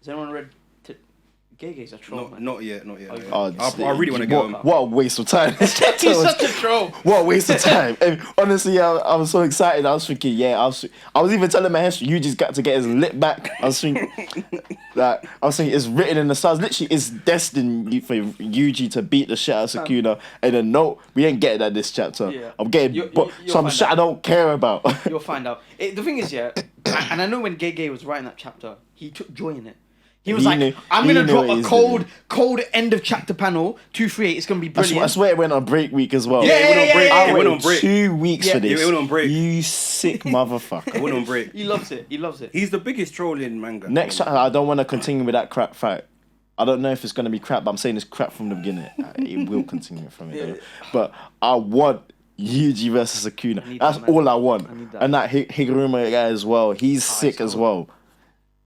Has anyone read Gay's a troll, man. Not yet. Oh, I really want to go. What a waste of time. He's such a troll. What a waste of time. And honestly, I was so excited. I was thinking, I was even telling my Hesh, you just got to get his lip back. I was thinking, it's written in the stars. Literally, it's destined for Yuji to beat the shit out of Sukuna. And then, no, we ain't getting that this chapter. Yeah. I'm getting some shit I don't care about. You'll find out. The thing is, and I know when Gay was writing that chapter, he took joy in it. He was I'm going to drop a cold end of chapter panel, 238. It's going to be brilliant. I swear it went on break week as well. It went on break. 2 weeks for this. Yeah, it went on break. You sick motherfucker. It went on break. He loves it. He's the biggest troll in manga. Next chapter, I don't want to continue with that crap fight. I don't know if it's going to be crap, but I'm saying it's crap from the beginning. It will continue from it. Though. But I want Yuji versus Sukuna. That's all I want. And that Higuruma guy as well. He's sick as well.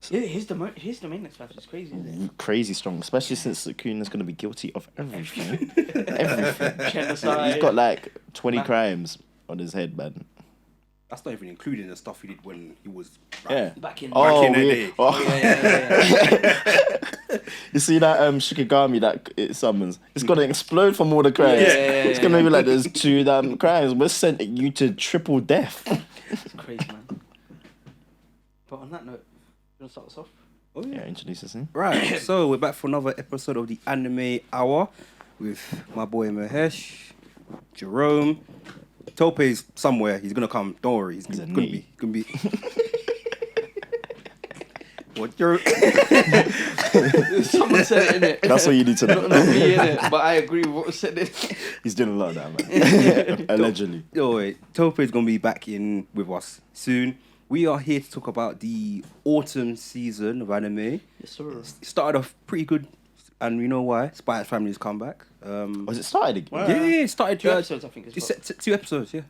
His domain expansion is crazy, isn't it? Crazy strong, especially since Sukuna's going to be guilty of everything. Genocide. He's got like 20 crimes on his head, man. That's not even including the stuff he did when he was back in the day. You see that Shikigami that it summons? It's going to explode from all the crimes. It's going to be like there's 2 damn crimes. We're sending you to triple death. It's crazy, man. But on that note, you want to start us off? Oh, yeah, introduce us in. Right, so we're back for another episode of the Anime Hour with my boy Mahesh, Jerome. Tope's somewhere. He's gonna come. Don't worry. He's gonna be. What you're? Someone said it, innit? That's what you need to know. Not me, innit? But I agree with what was said. He's doing a lot of that, man. Allegedly. Oh wait, Tope's gonna be back in with us soon. We are here to talk about the autumn season of anime. Yes, sir. It started off pretty good, and you know why? Spy X Family's come back. Was it started again? Yeah, it started 2 episodes, I think. It's 2 episodes, yeah.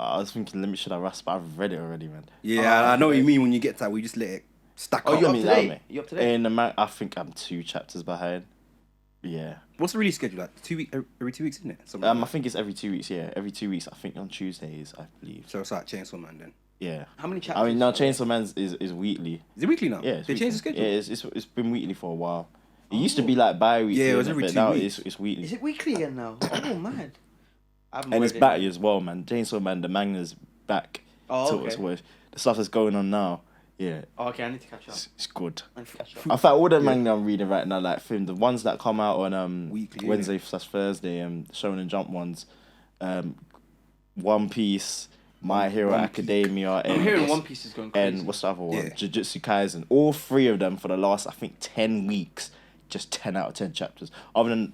I was thinking, should I rush? But I've read it already, man. Yeah, I know what you mean when you get to that. We just let it stack up. You up to date? You up to date? I think I'm 2 chapters behind. Yeah. What's the release schedule like? Every 2 weeks, isn't it? I think it's every 2 weeks. Yeah, every 2 weeks. I think on Tuesdays, I believe. So it's like Chainsaw Man then. Yeah. How many chapters? I mean, no, Chainsaw Man is weekly. Is it weekly now? Yeah, They changed the schedule. Yeah, it's been weekly for a while. It used to be like bi-weekly. Yeah, it was every but 2 now weeks. it's weekly. Is it weekly again now? Oh, mad. And it's back as well, man. Chainsaw Man, the manga's back. Oh, okay. To the stuff that's going on now. Yeah. Oh, okay, I need to catch up. It's good. I need to catch up. In fact, all the manga I'm reading right now, like the ones that come out on Weekly, Wednesday/Thursday, Shonen Jump ones, One Piece, My Hero Academia, I'm hearing One Piece is going crazy. and what's the other one? Yeah. Jujutsu Kaisen. All 3 of them for the last, I think, 10 weeks, just 10 out of 10 chapters. Other than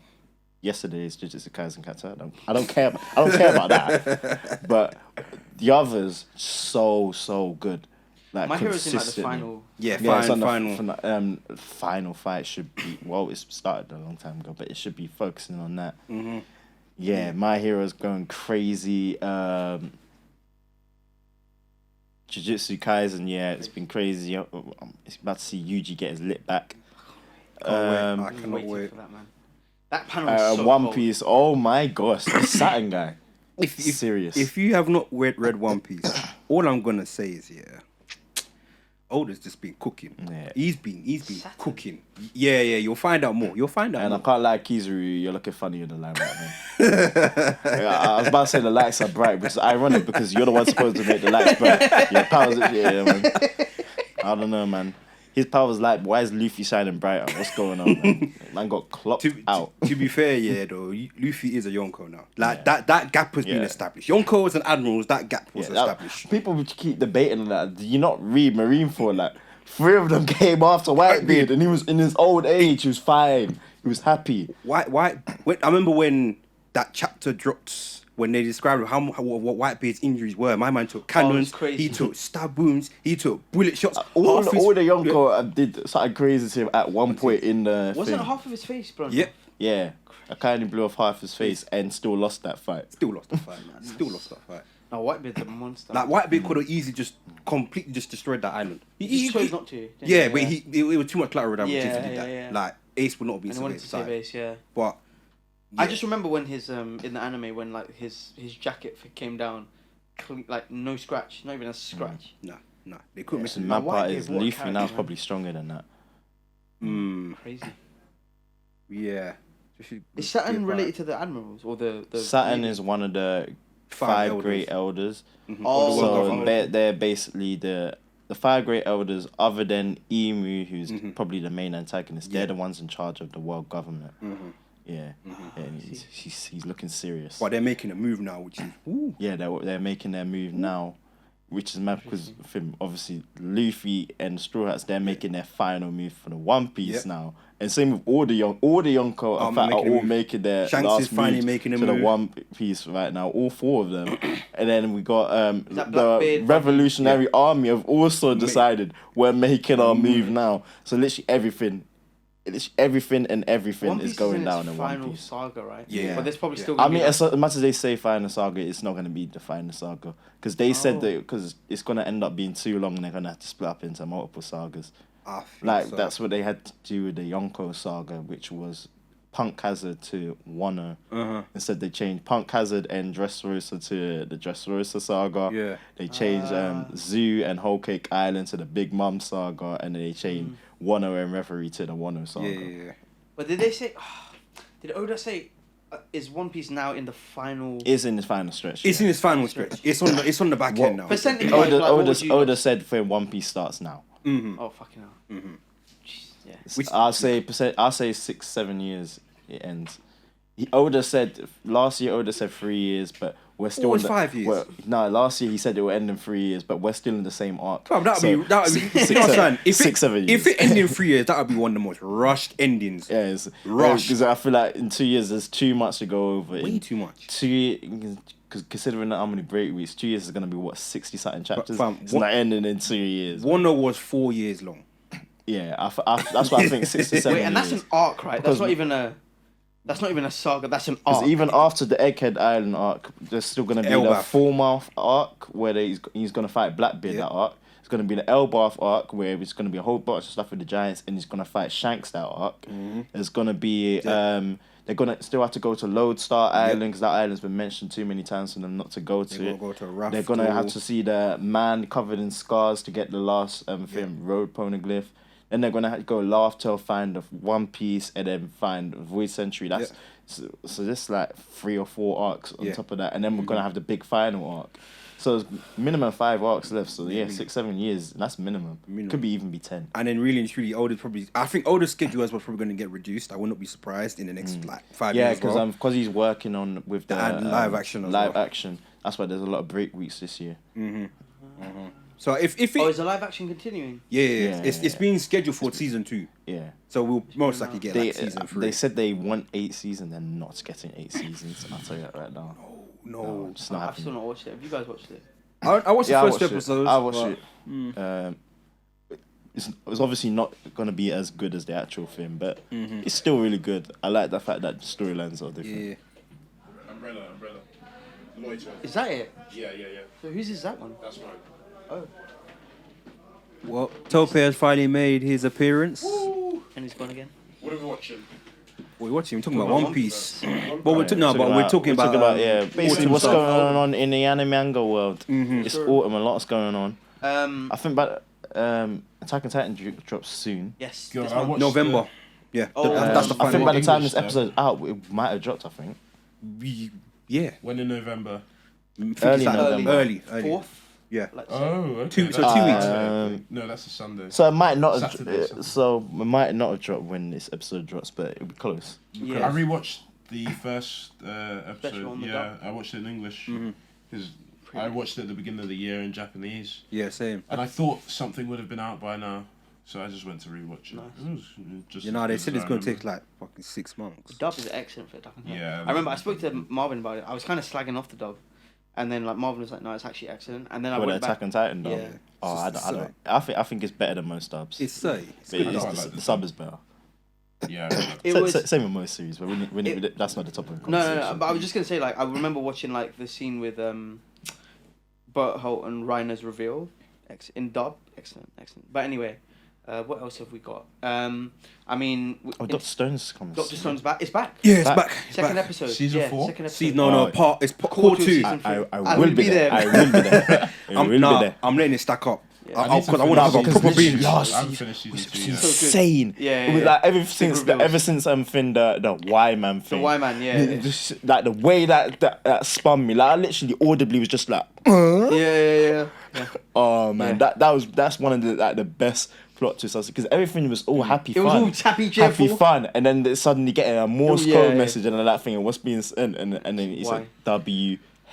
yesterday's Jujutsu Kaisen chapter, I don't care about that. But the others, so good. Like, My Hero's in like the final. Yeah, it's on final. the final fight should be, well, it's started a long time ago, but it should be focusing on that. Mm-hmm. Yeah, My Hero's going crazy. Jujutsu Kaisen, yeah, it's been crazy. It's about to see Yuji get his lip back. I cannot wait For that, man. That panel is so One cold. Piece, oh my gosh, the Saturn guy. Serious. If you have not read One Piece, all I'm gonna say is Oda's just been cooking. Yeah. He's been cooking. Yeah, you'll find out more. And I can't lie, Kizuru, you're looking funny in the limelight, man. I was about to say the lights are bright, which is ironic because you're the one supposed to make the lights bright. Your powers, man. I don't know, man. His powers light. Why is Luffy shining brighter? What's going on, man? Man got clocked out. To be fair, though, Luffy is a Yonko now. Like that gap has been established. Yonkos and admirals, that gap was established. People would keep debating on that. Do you not read Marineford? Like 3 of them came after Whitebeard, and he was in his old age. He was fine. He was happy. Why? I remember when that chapter dropped. When they described what Whitebeard's injuries were, my man took cannons, he took stab wounds, he took bullet shots. All the Yonko did something crazy to him at one point in the Wasn't thing. half of his face, bro? Yep. Yeah. I kind of blew off half his face and still lost that fight. Still lost that fight, man. Still lost that fight. No, Whitebeard's a monster. Like Whitebeard could have easily just completely just destroyed that island. He chose not to. Yeah, but it was too much collateral damage if he did that. Yeah. Like Ace would not be. And he wanted to save Ace, yeah. But I just remember when his in the anime when like his jacket came down, like no scratch, not even a scratch. No, they couldn't miss him. My part is Luffy now is probably stronger than that. Crazy. Yeah. Is Saturn related to the admirals or the Saturn is one of the five great elders. Oh, So they're basically the five great elders, other than Emu, who's probably the main antagonist. They're the ones in charge of the world government. Yeah, and he's looking serious. But they're making a move now, which is yeah, they're making their move now, which is mad because obviously Luffy and Straw Hats, they're making their final move for the One Piece now. And same with all the Yonko, in fact, are all making their Shanks last is finally move making a to move. the One Piece right now. All four of them, and then we got the Blackbeard, Revolutionary Army have also decided we're making our move now. So literally everything is going down in One final Piece. saga, right? Yeah. But there's probably still. I mean, as much as they say final saga, it's not going to be the final saga because they said that because it's going to end up being too long and they're going to have to split up into multiple sagas. That's what they had to do with the Yonko saga, which was Punk Hazard to Wano. Instead, they changed Punk Hazard and Dressrosa to the Dressrosa saga. Yeah. They changed Zoo and Whole Cake Island to the Big Mom saga, and then they changed Wano and Reverie to the Wano saga. Yeah. But did they say? Did Oda say? Is One Piece now in the final? It's in the final stretch. It's in its final stretch. It's on the back end now. Percentage. Oda said when One Piece starts now. Oh fucking hell. Jeez, yeah. I'll say 6-7 years it ends. Oda said last year. Oda said 3 years, but we're still. It's 5 years. Well, no, last year he said it will end in 3 years, but we're still in the same arc. Bro, that'd be 6-7 years. If it ended in 3 years, that would be one of the most rushed endings. Yeah, it's Rushed. because I feel like in 2 years there's too much to go over. Way too much. 2 years, because considering how many break weeks, 2 years is gonna be what 60 something chapters. Fam, It's not ending in 2 years. Wano was 4 years long. Yeah, that's why I think 6 to 7 Wait, and years. that's an arc, right? That's not even a saga. That's an arc. Because even after the Egghead Island arc, there's still gonna be the Elbaf. Full-Mouth arc where he's gonna fight Blackbeard. That arc. It's gonna be the Elbaf arc where it's gonna be a whole bunch of stuff with the Giants, and he's gonna fight Shanks. That arc. There's gonna be they're gonna still have to go to Lodestar Island because that island's been mentioned too many times for them not to go to. They're gonna have to see the man covered in scars to get the last road poneglyph. Then they're gonna have to go Laugh Tale, find the One Piece, and then find Void Century. That's so just like 3 or 4 arcs on top of that, and then we're gonna have the big final arc. So it's minimum 5 arcs left. So 6-7 years. That's minimum. Could even be 10. And then really and truly, I think Oda's schedule as well is probably going to get reduced. I would not be surprised in the next 5 years. Yeah, because he's working on with the live action. Action. That's why there's a lot of break weeks this year. So if it, is the live action continuing? It's being scheduled for season 2. Yeah. So we'll most likely get season 3. They said they want 8 seasons. They're not getting 8 seasons. I'll tell you that right now. No, it's not I've still not watched it. Have you guys watched it? I watched the first episode. I watched it. It's obviously not going to be as good as the actual film, but it's still really good. I like the fact that storylines are different. Yeah. Umbrella. Lloyd's one. Is that it? Yeah. So whose is that one? That's mine. Oh. Well, Tope has finally made his appearance. And he's gone again. What are we watching? We're talking about One Piece. But we're talking about basically what's stuff. going on in the anime manga world. It's autumn, a lot's going on. I think about Attack on Titan drops soon. Yes. Girl, this I month. watched November. Yeah. That's the I think final by the one. time this episode's out, it might have dropped. I think Yeah. When in November? Early November. Early. 4th? Yeah. Like, Oh, okay. 2 weeks. No, that's a Sunday. So it might not. Saturday. Have dropped when this episode drops, but it'll be close. Yeah. I rewatched the first Special episode. on the Yeah, dub. I watched it in English because I watched it at the beginning of the year in Japanese, Yeah, same. and I thought something would have been out by now, so I just went to rewatch it. Nice. It was just You know, they as said good it's as I going to remember. take like fucking 6 months. Dub is excellent for Attack on Titan. Yeah. I remember I spoke to Marvin about it. I was kind of slagging off the dub. And then like Marvin was like, no, it's actually excellent. And then I With went back. Attack on Titan, dub. Yeah. Oh, I So- don't. I think it's better than most dubs. It's But good. I like the the sub is better. Yeah. It was Same with most series, but that's not the topic of no, conversation. but I was just gonna say like I remember watching like the scene with Burt Holt and Reiner's reveal, in dub, excellent. But anyway, what else have we got? I mean, Dr. Stone's coming. Dr. Stone's back. It's back. Yeah, it's back. Second episode. Season 4? Second episode. See, no, part. It's core 2. season I I will be there. I will be there. I will be there. I'm letting it stack up. Yeah. I want to have a proper binge. last I haven't season finished season was 2 yet. insane. Yeah, It was yeah. like ever since the Y man The thing. Y man, yeah. Just, like the way that spun me, like I literally audibly was just like, Yeah. oh man, Yeah. that's one of the best plot twists because everything was all happy It fun. was all happy, cheerful. Happy fun, and then suddenly getting a Morse Yeah, code yeah. message and that thing, and what's being sent, and then he said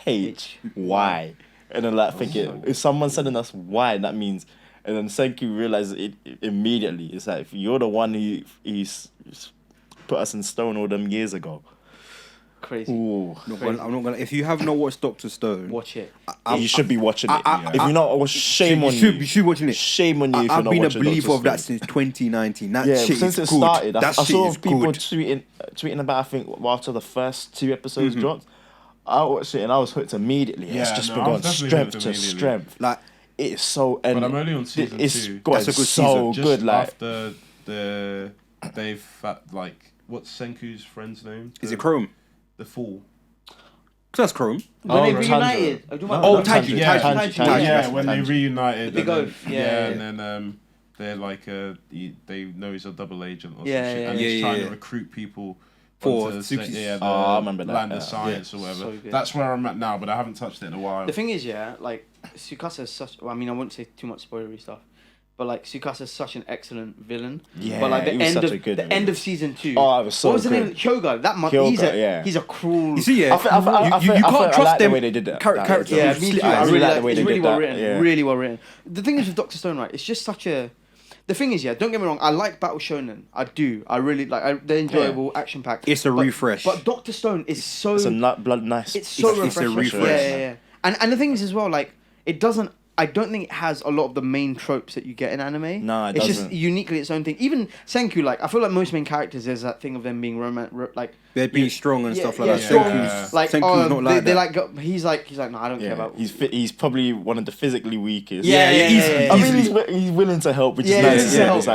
WHY, and then like thinking if someone's sending us Y, that means, and then Senku realizes it immediately. It's like if you're the one he's put us in stone all them years ago. Crazy. Ooh. I'm not gonna. If you have not watched Doctor Stone, Watch it. You should be watching it. If you're not, shame on you. You should be watching it. Shame on you if you're I've not been a watching believer Dr. of that Stone. since 2019. That Yeah, shit since is it good. started, that I shit saw is people good. tweeting about. I think after the first 2 episodes dropped, I watched it and I was hooked immediately. It's Yeah, just no, been I going was definitely strength hooked to immediately. strength. Like It is so. And But I'm only on season it's 2. going That's a good so season. good. Like after like what's Senku's friend's name? is it Chrome? The Fool. Cause that's Chrome. When they Tanjiro. reunited. Oh, Tanjiro. Yeah, Tanjiro. yeah, Tanjiro. when they reunited. Big and Oaf, then, yeah. and then they're like they know he's a double agent or Yeah, some shit, and yeah, he's trying yeah. to recruit people For onto Suki's- the I remember that, land yeah. of science or whatever. So good. That's where I'm at now, but I haven't touched it in a while. The thing is, yeah, like Tsukasa is such. Well, I mean, I won't say too much spoilery stuff, but like Tsukasa is such an excellent villain. Yeah, but like the he was end such of a good the villain. end of season 2. Oh, it was so what was the good. name? Hyoga. That Hyoga, he's a cruel. You see, yeah, I feel- you I can't like trust the them. way they did that. Characters. Yeah, Yeah, me too. I I really really like like the way it's they really did well that, written. yeah. Really well written. The thing is with Doctor Stone, right? It's just such a. The thing is, yeah. Don't get me wrong. I like Battle Shonen. I do. I really like. They're enjoyable, action packed. It's a refresh. But Doctor Stone is so. It's a nice. It's so it's a refreshing. refresh. Yeah. And the thing is as well, like it doesn't. I don't think it has a lot of the main tropes that you get in anime. No, it it's doesn't. just uniquely its own thing. Even Senku, like I feel like most main characters, there's that thing of them being like They're being strong and stuff like that. strong. Senku's, Like Senku's not like they that. like he's like no, I don't care Yeah, about. he's probably one of the physically weakest. Yeah. I mean, he's willing to help, which is Yeah, nice. willing to Yeah, help. it's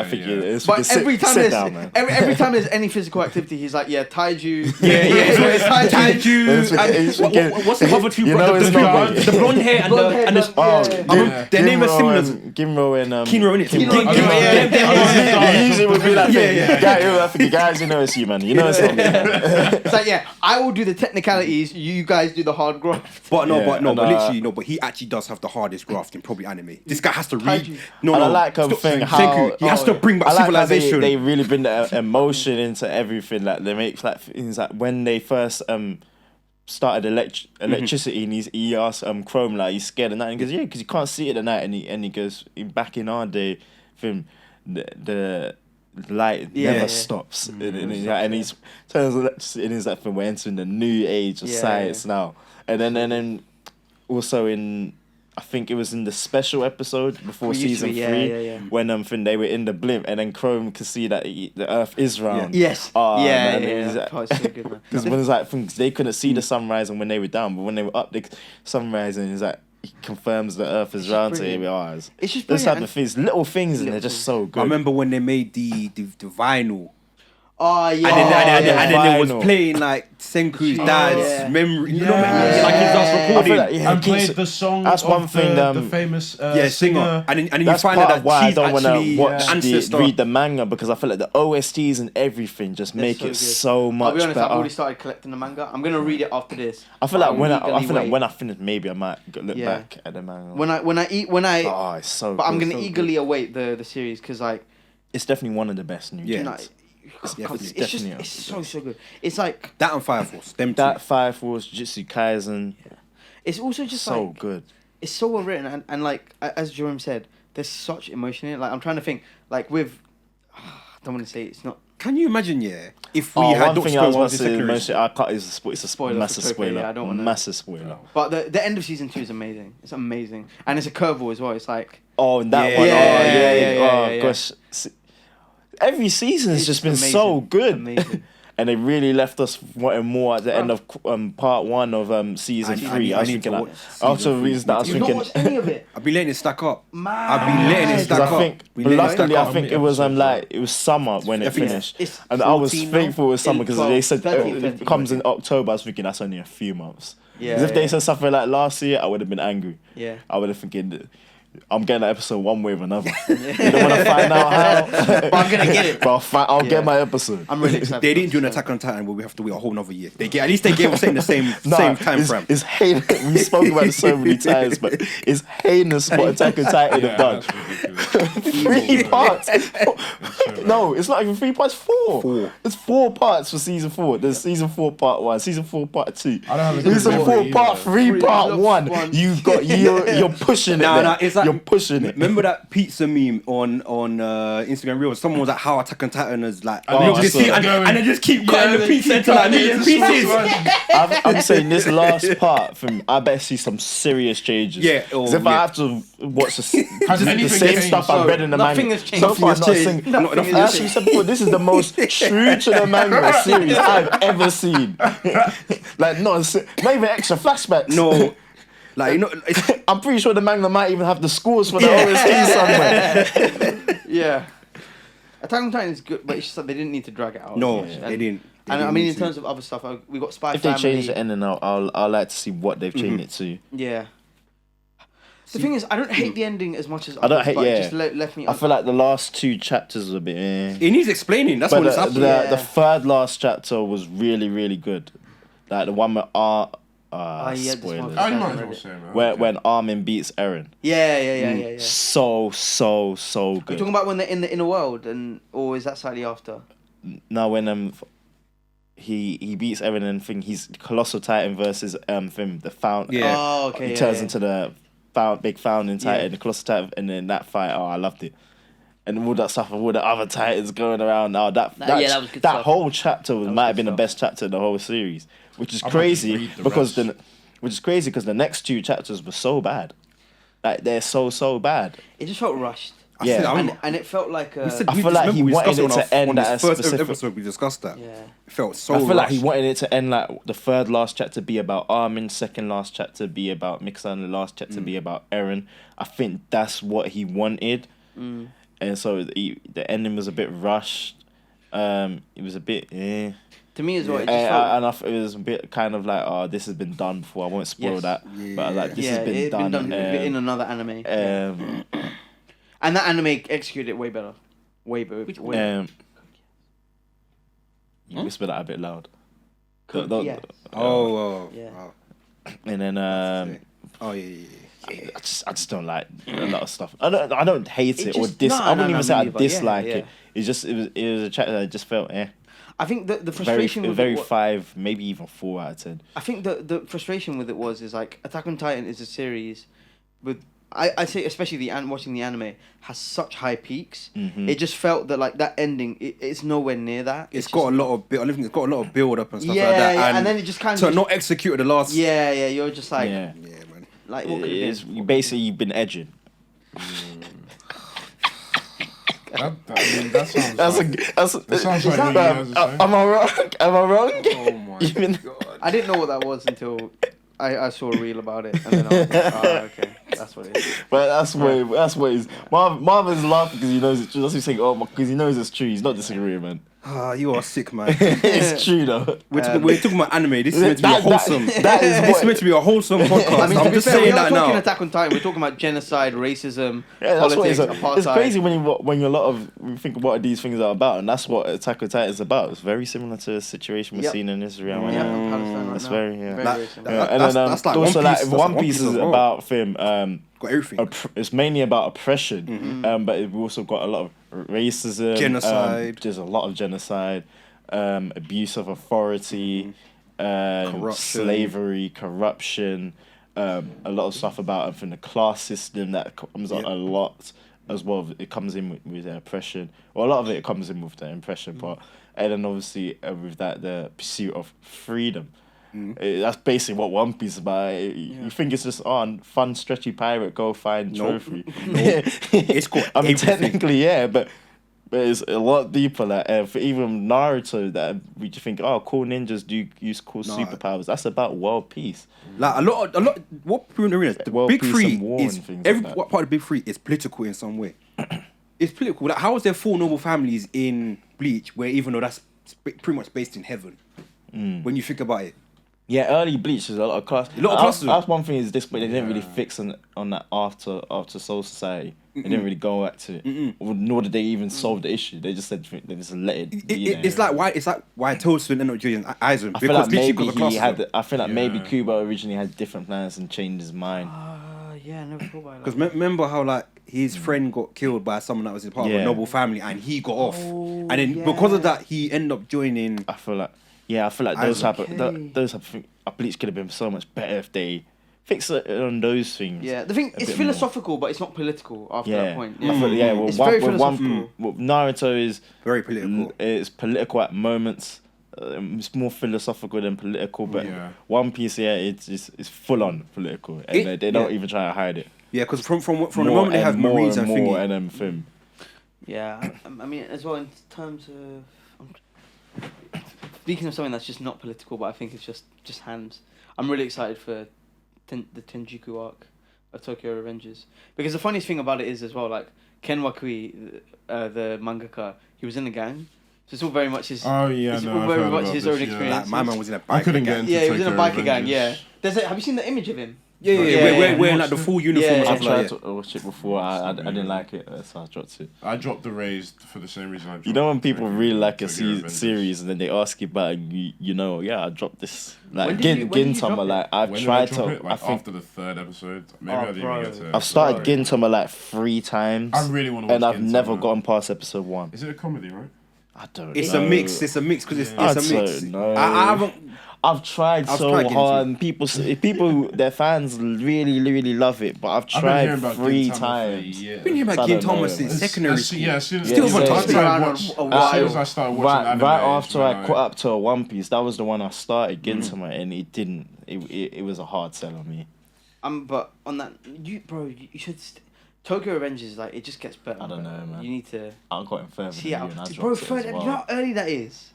like, it's But every time sit there's down, man. every time there's any physical activity, he's like, taiju. Yeah. it's taiju. What's the other two You know brothers? it's not good. The blonde hair and the Oh, their name is similar. Gimro and Kinro, innit? Kinro, Yeah, usually would be like, Yeah. guys, you know it's you, man. You know it's not me. It's like, yeah, I will do the technicalities. You guys do the hard graft. But Yeah, but he actually does have the hardest graft in probably anime. This guy has to Taiju. read. And I like thing how Senku, he has to bring back I like how civilization. they really bring the emotion into everything. Like they make like things like when they first started electricity and he asked Chrome like he's scared of night and he goes because you can't see it at night and he goes back in our day film the light never stops and he's turns electricity and he's like we're entering the new age of science now and then also in I think it was in the special episode before season 3 when they were in the blimp and then Chrome could see that the Earth is round. Yes. That part's so good, man. Because when it's like they couldn't see the sunrise and when they were down, but when they were up, the sunrise and it's like he confirms the Earth is round. So here we are. It's just those type brilliant. of things, little things, and they're just so good. I remember when they made the vinyl. Oh yeah. And then it was Vinyl. playing like Senku's dad's memory. You know, Yeah. like his last I recording. feel like, And played the song that's of one thing, the famous singer. And then you That's find part out of why that I she's don't want to actually watch ancestor. read the manga because I feel like the OSTs and everything just make so it good. so much I'll be honest, better. I've already started collecting the manga. I'm gonna read it after this. I feel like I'll when eagerly I finish, maybe I might look Yeah. back at the manga. Oh, It's so. but I'm good. gonna eagerly await the series because like It's definitely one of the best new Yeah. gens. it's definitely up just there. so good. It's like That and Fire Force. Them two. That Fire Force, Jujutsu Kaisen, it's also just so like good. it's so well written and like as Jerome said, there's such emotion in it. Like I'm trying to think like with I don't want to say it's not. Can you imagine, if we Oh, had one Doctor thing I was Stone going was to the say, second most I cut is it's a Spoiler massive for Tokyo, spoiler. yeah, I don't wanna- Massive spoiler. But the end of season 2 is amazing. It's amazing and it's a curveball as well. It's like Oh, and that Yeah, one. yeah, yeah. Gosh. Every season has It's just been amazing. so good. Amazing. And they really left us wanting more at the end of part 1 of season I 3. need I was to thinking watch like, season after the 3. reasons that I was You've not thinking. watched any of it. I've been letting it stack up. Man. I've been letting it stack Because up. I think, We but let it luckily, stack I up. think it was like it was summer when it I think finished, it's and I was 14 now? thankful it was summer because they said 13, it comes in October. I was thinking that's only a few months. Yeah, Because if they yeah. said something like last year, I would have been angry. Yeah. I would have thinking I'm getting that episode one way or another. You don't want to find out how? But I'm gonna get it. But I'll get my episode. I'm really excited. They didn't do an Attack on Titan where we have to wait a whole another year. At least they gave us in the same time frame. It's heinous. We spoke about it so many times, but it's heinous what Attack on Titan have done. That's ridiculous. 3 parts. So No, it's not even 3 parts. 4. Four. It's 4 parts for season 4. There's season 4 part 1, season 4 part 2. I don't have a good Season 4 memory part either. 3 part 1. One. You're pushing it. No, there. it's like, You're pushing it. Remember that pizza meme on Instagram Reels? Someone was like, "How Attack on Titan is like," Oh, you I just saw see, that. and they just keep cutting the pizza into like million pieces. I'm saying this last part from I better see some serious changes. Yeah, 'Cause if I have to watch the anything same changed? stuff I've read in the Nothing manga, has changed. so far Nothing has not changed. saying. Nothing I has actually said before, this is the most true to the manga series I've ever seen. Like not even extra flashbacks. No, like I'm pretty sure the manga might even have the scores for the OST somewhere. Yeah. Attack on Titan is good, but it's just that they didn't need to drag it out. no, as much. they didn't. They And I didn't mean, need in to. terms of other stuff, we got Spy If they Family. change the ending, I'll like to see what they've changed it to. Yeah. The thing is, I don't hate the ending as much as I don't others, hate- but yeah. it just left me. I feel like the last 2 chapters were a bit. It needs explaining. That's But what it's the, happening. the third last chapter was really, really good. Like the one with yeah, this spoiler. one. I might as well say, man. When Armin beats Eren. Yeah. So Are you good. talking about when they're in the inner world, or is that slightly after? Now when he beats Eren and thing, he's Colossal Titan versus thing, the found. Yeah. Oh, okay. He yeah, turns yeah. into the big founding Titan, the Colossal Titan, and then that fight. Oh, I loved it. And all that stuff, and all the other Titans going around. Oh, that Yeah, that was good that stuff. whole chapter might have good been the stuff. best chapter in the whole series, which is I might just crazy read the because rest. the next 2 chapters were so bad. Like they're so bad. It just felt rushed. Yeah. And it felt like. We said- I we feel just like he remember we wanted discussed it to end on at a this first specific. episode. We discussed that. Yeah. It felt so. I feel like he rushed. wanted it to end like the third last chapter be about Armin, second last chapter be about Mixer, and the last chapter be about Eren. I think that's what he wanted, and so the ending was a bit rushed. It was a bit. To me as well, it just felt. And it was a bit kind of like, oh, this has been done before. I won't spoil Yes. that, but like this Yeah, has been it had done. been done in another anime. And that anime executed it way better. Way better. You whisper that a bit loud. Yeah. Oh. Yeah. Wow. And then Oh yeah. I just don't like a lot of stuff. I don't hate It it, or just- dis. no, I wouldn't no, even say me I neither. Yeah, dislike yeah. it. It's just it was a chapter that I just felt I think the very frustration with very it. 5, maybe even 4 out of 10. I think the frustration with it is like Attack on Titan is a series with I say especially watching the anime has such high peaks. Mhm. It just felt that like that ending it's nowhere near that. It's got a lot of build. I think it's got a lot of build up and stuff Yeah, like that. yeah, and then it just kind of to not execute at the last. yeah, you're just like Yeah, Yeah, man. like what could it it's, be? basically you've been edging. That sounds. That sounds like what you guys are saying. Am I wrong? Am I wrong? Oh my You've been- god. I didn't know what that was until I saw a reel about it, and then I was like, oh, okay, that's what it is. But that's what is. Marvin's laughing because he knows it's true. That's what he's saying. Oh, because he knows it's true. He's not disagreeing, man. Ah, you are sick, man. It's true though. We're talking about anime. This is meant to be a wholesome. that is This is what. meant to be a wholesome podcast. I mean, to I'm be just fair, saying we are that talking now. Attack on Titan. We're talking about genocide, racism, Yeah, that's politics, what apartheid. it's crazy when a lot of we think what these things are about, and that's what Attack on Titan is about. It's very similar to the situation we're Yep. seeing in Israel. Yeah, Right now. in Palestine right That's now. very very, Like, very similar. Yeah, and That's- then that's like also One like Piece, that's One like Piece One Piece is as well. about film. Got everything. It's mainly about oppression, but we've also got a lot of racism, Genocide. there's a lot of genocide, abuse of authority, Corruption. slavery, corruption, a lot of stuff about from the class system that comes out a lot as well. It comes in with the oppression, or a lot of it comes in with the oppression part, and then obviously with that the pursuit of freedom. That's basically what One Piece is about. You think it's just fun, stretchy pirate, go find Nope. trophy. It's got I mean, everything. technically, yeah, but it's a lot deeper. Like for even Naruto, that we just think, oh, cool ninjas do use cool superpowers. That's about world peace. Like a lot. What people don't realize, the World big peace three and war is and things like that. what part of the big three is political in some way. It's political. Like, how is there 4 noble families in Bleach, where even though that's pretty much based in heaven, when you think about it, Yeah, early Bleach is a lot of class. A lot of clusters. That's one thing is this, but they didn't really fix on that after Soul Society. They didn't really go back to it, nor did they even solve the issue. They just said they just let it be there. It's like why Toast ended up joining Aizen I feel like literally maybe got the he clusters. had. I feel like maybe Kubo originally had different plans and changed his mind. Yeah, I never thought about it. Because remember how like his friend got killed by someone that was a part of a noble family, and he got off, and then because of that, he ended up joining. I feel like those type of things. Bleach could have been so much better if they fixed it on those things. Yeah, the thing it's philosophical, but it's not political after that point. Yeah, Well, it's very philosophical. Naruto is very political. It's political at moments. It's more philosophical than political, but One Piece, it's full on political, and they don't even try to hide it. Yeah, because from the moment they have Marines and more thingy. and then film. Yeah, I mean, as well in terms of speaking of something that's just not political, but I think it's just hands. I'm really excited for the Tenjiku arc of Tokyo Revengers, because the funniest thing about it is as well, like Ken Wakui, the mangaka, he was in the gang. So it's all very much his. Oh yeah, it's no, all I've very heard much about his this, own experience. Like, my man was in a biker I couldn't get gang. into Yeah, he was in a Tokyo biker gang. Revengers. Yeah. Have you seen the image of him? Yeah, wearing like the full uniform. Yeah, and I've stuff like tried that. to watch it before. I didn't like it, so I dropped it. I dropped the Raised for the same reason I dropped. You know when people really like a Tokyo Revengers. series and then they ask you about it, and you know, I dropped this. Like When did you Gintama, drop like it? I've When did tried I drop to. it? Like I think after the third episode. Maybe I didn't bro. even get to. I've started Bro. Gintama like 3 times. I really want to watch and I've Gintama. never gotten past episode 1. Is it a comedy, right? I don't It's know. a mix. It's a mix because it's I'd a mix. say no. I haven't. I've tried I've so tried hard, Gintama. and people, their fans really, really love it. But I've I've been hearing tried about 3 Gintama for times. years. Been hearing about So I don't Gintama know. since secondary school. Yeah, as soon as, Still as haven't soon touched as it. I watched, A as soon while. as I started watching anime, Right after when I caught up to One Piece, that was the one I started Gintama, and it didn't. It was a hard sell on me. But on that, you should. Tokyo Revengers, like, it just gets better. I don't bro. know, man. You need to I got him further see than how. you, and I dropped Bro, it as further, well. you know how early that is?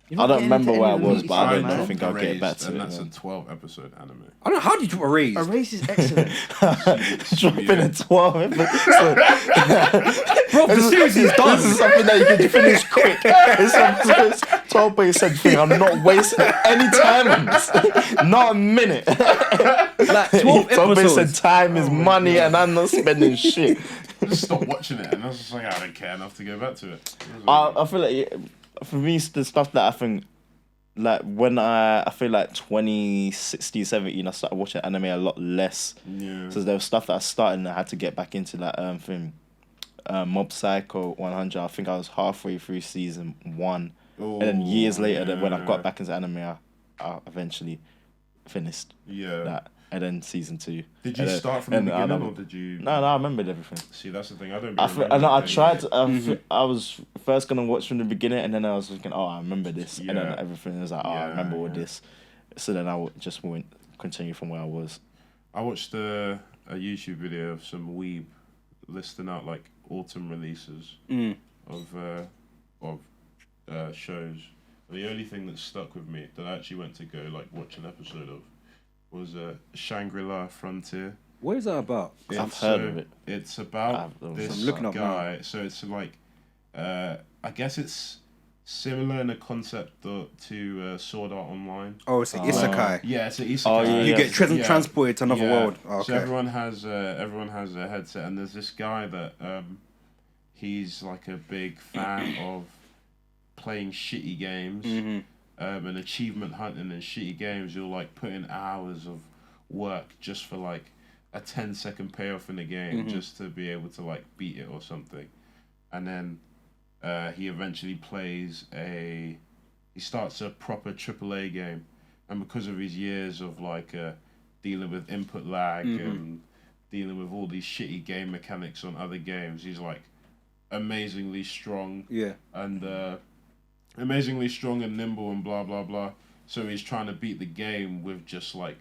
You're I not don't getting into remember where I any of the was, meaty but I stuff, don't man. know. think I'll get back to and it, that's man. a 12-episode anime. I don't know. How did you erase? A race is excellent. Dropping a 12 episode. Bro, the series is done. This is something that you can finish quick. It's 12% thing. I'm not wasting any time on this. Not a minute. Like 12 12% episodes. time is money, and I'm not spending shit. I just stopped watching it, and I was just like, I don't care enough to go back to it. I feel like for me, it's the stuff that I think, like when I feel like 2016, 17, I started watching anime a lot less. Yeah. So there was stuff that I started and I had to get back into, like Mob Psycho 100. I think I was halfway through season 1, and then years later, then when I got back into anime, I eventually finished that. And then season 2. Did you start from the beginning, or did you? No, I remembered everything. See, that's the thing. I don't. I tried. I was first gonna watch from the beginning, and then I was thinking, "Oh, I remember this," and then everything was like, "Oh, I remember all this." So then I just went continue from where I was. I watched a YouTube video of some weeb listing out like autumn releases of shows. The only thing that stuck with me that I actually went to go like watch an episode of was Shangri-La Frontier. What is that about? I've heard of it. It's about this I'm looking up guy. So it's like, I guess it's similar in a concept to Sword Art Online. Oh, it's an isekai. Yeah, it's an isekai. Oh, yeah, You get transported to another world. Oh, okay. So everyone has a headset, and there's this guy that he's like a big fan of playing shitty games. And achievement hunting and shitty games. You'll like put in hours of work just for like a 10-second payoff in the game, just to be able to like beat it or something. And then he eventually he starts a proper AAA game, and because of his years of like dealing with input lag and dealing with all these shitty game mechanics on other games, he's like amazingly strong. Yeah. And amazingly strong and nimble and blah blah blah. So he's trying to beat the game with just like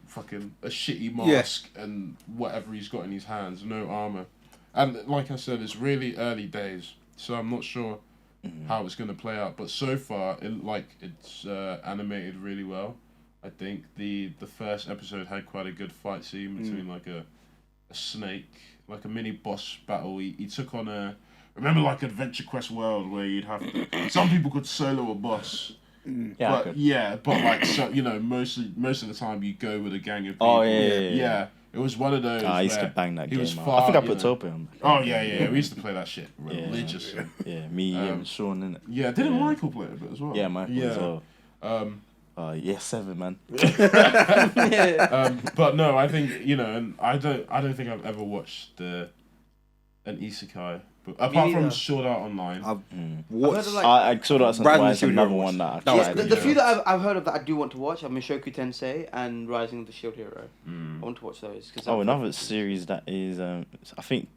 fucking a shitty mask and whatever he's got in his hands, no armor. And like I said, it's really early days, so I'm not sure how it's gonna play out. But so far, it's animated really well. I think the first episode had quite a good fight scene between like a snake, like a mini boss battle. He took on remember like Adventure Quest World where you'd have to, some people could solo a boss. Yeah, but like so, most of the time you go with a gang of people. Oh yeah. It was one of those. I used to where bang that he game. was Man. far, I think I put Tope on. Oh yeah. We used to play that shit religiously. Yeah, me, and Sean, innit? Yeah, didn't Michael play it a bit as well? Yeah, Michael as well. 7, man. But no, I think and I don't think I've ever watched an isekai, but apart from Sword Art Online. I've watched. I Sword Art Online is Shield another Hero one that the few that I've heard of that I do want to watch are Mushoku Tensei and Rising of the Shield Hero. I want to watch those. Another series that is I think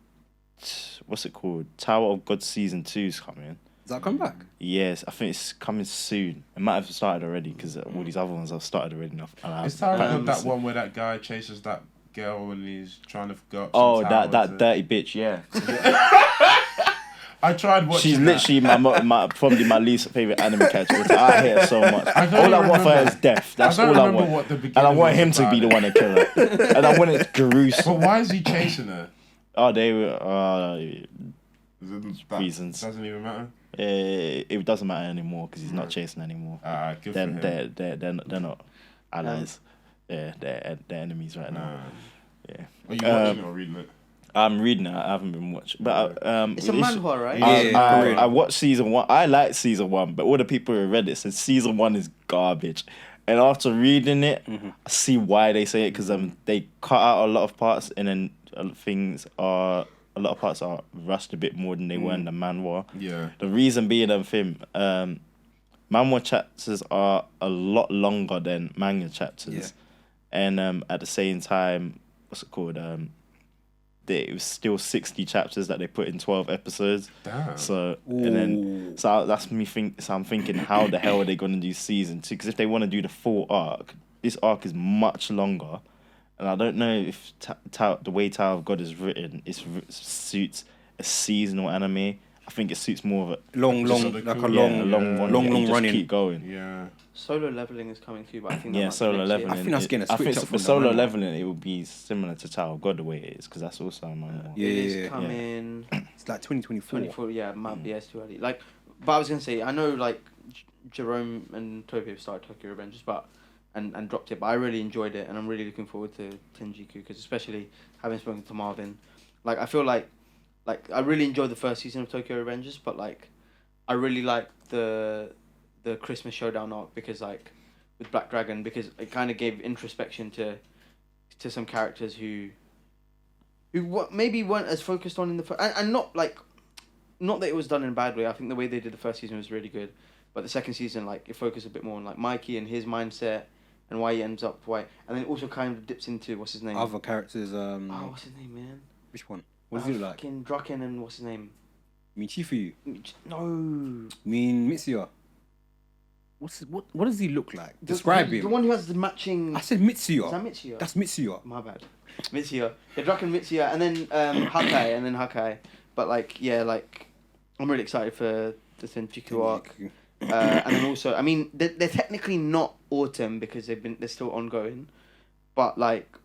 what's it called? Tower of God Season 2 is coming. Does that come back? Yes, I think it's coming soon. It might have started already because all these other ones have started already. Is Tower of God that one where that guy chases that girl and he's trying to go up Oh, some that dirty bitch, yeah. I tried watching. She's literally my probably my least favorite anime character. I hate her so much. All I want for her is death. That's all I want. And I want him to be the one to kill her. And I want it gruesome. But why is he chasing her? Oh, they were reasons. Doesn't even matter. It doesn't matter anymore because he's not chasing anymore. Good for him. They're not allies. Yeah, they're enemies right now. Yeah. Are you watching it or reading it? I'm reading it. I haven't been watching, but it's a manhwa, right? I watched season 1. I like season 1, but all the people who read it said season 1 is garbage. And after reading it, I see why they say it because they cut out a lot of parts, and then a lot of parts are rushed a bit more than they were in the manhwa. Yeah. The reason being manhwa chapters are a lot longer than manga chapters. Yeah. And at the same time, what's it called? It was still 60 chapters that they put in 12 episodes. Damn. So that's me so I'm thinking, how the hell are they going to do season 2? Because if they want to do the full arc, this arc is much longer. And I don't know if the way Tower of God is written, suits a seasonal anime. I think it suits more of a long running. Keep going. Yeah. Solo leveling is coming through, but I think that Solo leveling. I think that's getting a switch up for solo leveling, it will be similar to Tower of God the way it is, because that's also my it is coming. It's like 2024. 24, yeah, might be too early. Like, but I was gonna say, I know like Jerome and Toby have started Tokyo Revengers, but and dropped it, but I really enjoyed it, and I'm really looking forward to Tenjiku, because especially having spoken to Marvin, like I feel like I really enjoyed the first season of Tokyo Revengers, but like I really like the Christmas Showdown arc, because like with Black Dragon, because it kind of gave introspection to some characters who maybe weren't as focused on in the first, and not that it was done in a bad way. I think the way they did the first season was really good, but the second season, like, it focused a bit more on like Mikey and his mindset and why he ends up and then it also kind of dips into what's his name. Other characters. what's his name, man? Which one? What does he look like? Fucking Draken and what's his name? You mean Chifu? No. You mean Mitsuya? What does he look like? Describe him. The one who has the matching. I said Mitsuya. Is that Mitsuya? That's Mitsuya. My bad. Mitsuya. Yeah, Draken, Mitsuya, and then Hakai, But like, yeah, like, I'm really excited for the Tenjiku arc. And then also, I mean, they're technically not autumn because they're still ongoing, but like,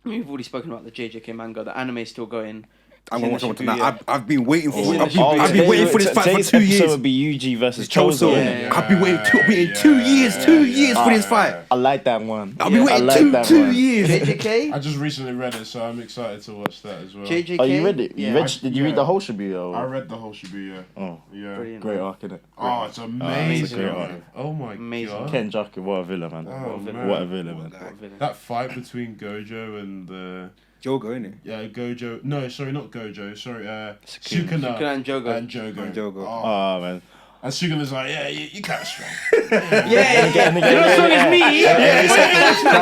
I mean, we've already spoken about the JJK manga. The anime is still going. I'm gonna watch it tonight. I've been waiting for. I've been waiting for this fight for 2 years. Episode would be Yuji versus Chozo. I've been waiting 2 years for this fight. I like that one. I've been waiting two years. JJK. I just recently read it, so I'm excited to watch that as well. JJK. Oh, you read it? Yeah. Did you read the whole Shibuya? I read the whole Shibuya. Oh, yeah. Brilliant. Great arc, innit? Oh, it's amazing. It's a great arc. Oh my Amazing. god. Ken Jaku, what a villain, man. Oh, man. What a villain, man. That fight between Gojo and Jogo, innit? yeah, Gojo. No, sorry, not Gojo. Sorry, Sukuna and Jogo. And Jogo. Oh, man. And Sukuna's like, yeah, you kind of strong. Yeah. You're not as strong as me.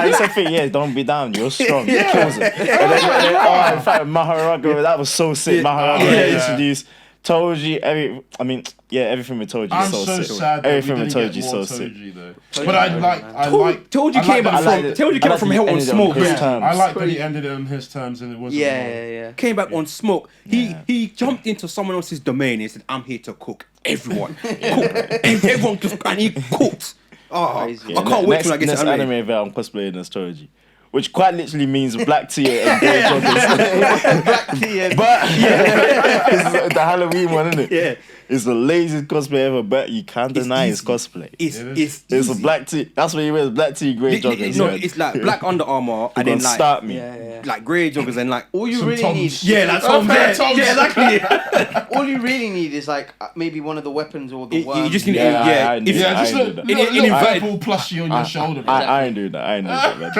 It's a thing, yeah, don't be down, you're strong. It kills it. And then, in fact, Maharaga, that was so sick. Maharaga introduced Toji, everything with Toji I'm is so sick. sad that Everything we with didn't Toji get is more so sick. Toji, though. But I like Toji came from Hell on Smoke. I like that he ended it on his terms and it wasn't Yeah. Came back on Smoke. He jumped into someone else's domain and said, "I'm here to cook everyone." Everyone just and he cooked. Oh, Crazy. I can't wait till I get next to anime event I'm cosplaying as Toji. Which quite literally means black tea and grey joggers. Black tea and But the Halloween one, isn't it? Yeah. It's the laziest cosplay ever, but you can't It's deny his easy. cosplay. It's It's a easy. black tee. That's what he wears, black tee, grey joggers. No, man. it's like black Under Armour and Gonna then like start me. like grey joggers and like All you Some really Toms. need, yeah, like Tom's pair there. of Toms. Yeah, exactly. all you really need is like maybe one of the weapons or the You worm. just need Yeah, I if, knew Yeah, I just ain't a do that. little, In little inverted- purple plushie on your shoulder. I ain't doing that. I ain't doing that. Man.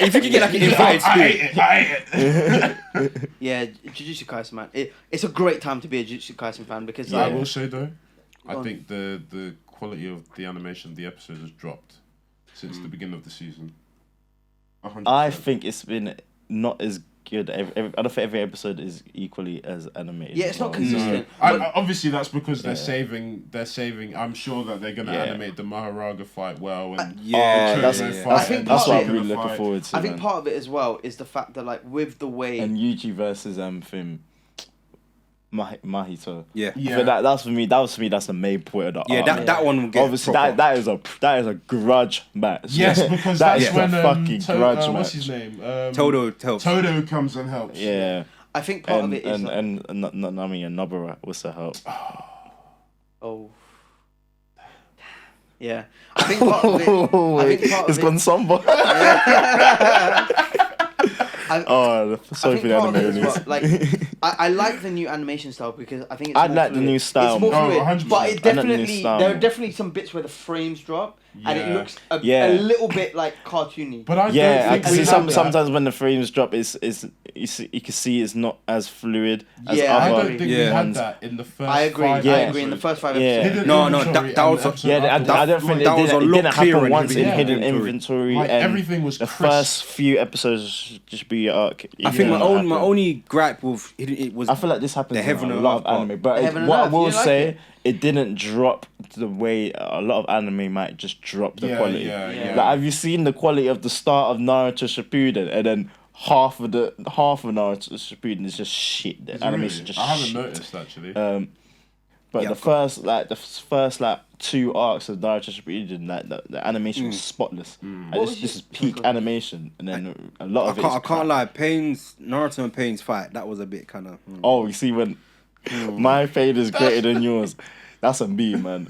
if you could get like an inverted I spear. ate it. I ate it. Yeah, Jujutsu Kaisen, man. It's a great time to be a Jujutsu Kaisen fan because I like, will say though, I on. think the quality of the animation of the episode has dropped since the beginning of the season. 100%. I think it's been not as good. I don't think every episode is equally as animated. yeah, it's not Well, consistent. Obviously, that's because they're saving. They're saving. I'm sure that they're gonna Yeah. animate the Maharaga fight well. And Yeah, the that's, Chozo yeah. fight I think and that's part what of I'm it- really looking forward to. I think man. part of it as well is the fact that like with the way And Yuji versus thing, Mahito. Yeah. Yeah. But that's for me. That was for me. That's the main point of the Yeah, arc. that one will get Obviously, proper. that is a grudge match. Yes, because that that's is when a fucking grudge match. what's his name? Todo tells. Todo comes and helps. Yeah, I think part of and it is like, Nami and Nobara was to help. oh. Yeah, I think part of it. I think part It's of gone it. somber. I, Oh, I sorry think for the part of it anime as well, release. like I like the new animation style because I think it's I more like the fluid. new style. It's more Oh, fluid, 100%. but it I like the new definitely style there are more. definitely some bits where the frames drop and it Yeah. looks a Yeah. little bit like cartoony. But I Yeah, I don't think can we see have that. sometimes when the frames drop, you can see it's not as fluid as Yeah, I other don't think we Yeah. had ones. that in the first. I agree. 5 Yeah. I agree. In the first 5 Yeah. episodes, Hidden No, inventory that and was a- episode Yeah, after I that. don't think that was a it lot didn't clearer happen in once in Hidden Hidden Inventory. Inventory, Like, and everything was the crisp. first few episodes just be arc. I think my Yeah. only gripe with it was I feel like this happens The in Heaven a and lot Earth of part. anime, but Heaven and what I Earth, will you like say, it? it didn't drop the way a lot of anime might just drop the Yeah, quality. yeah, yeah. Like, have you seen the quality of the start of Naruto Shippuden, and then half of Naruto Shippuden is just shit. The animation Really? just I haven't shit. noticed actually. But Yeah, the first 2 arcs of Naruto Shippuden, like the animation was spotless. And What was this your- is peak animation, and then a lot of it. I is can't crap. lie. Naruto and Pain's fight, that was a bit kind of. Oh, you see when my fade is greater than yours. That's a me, man.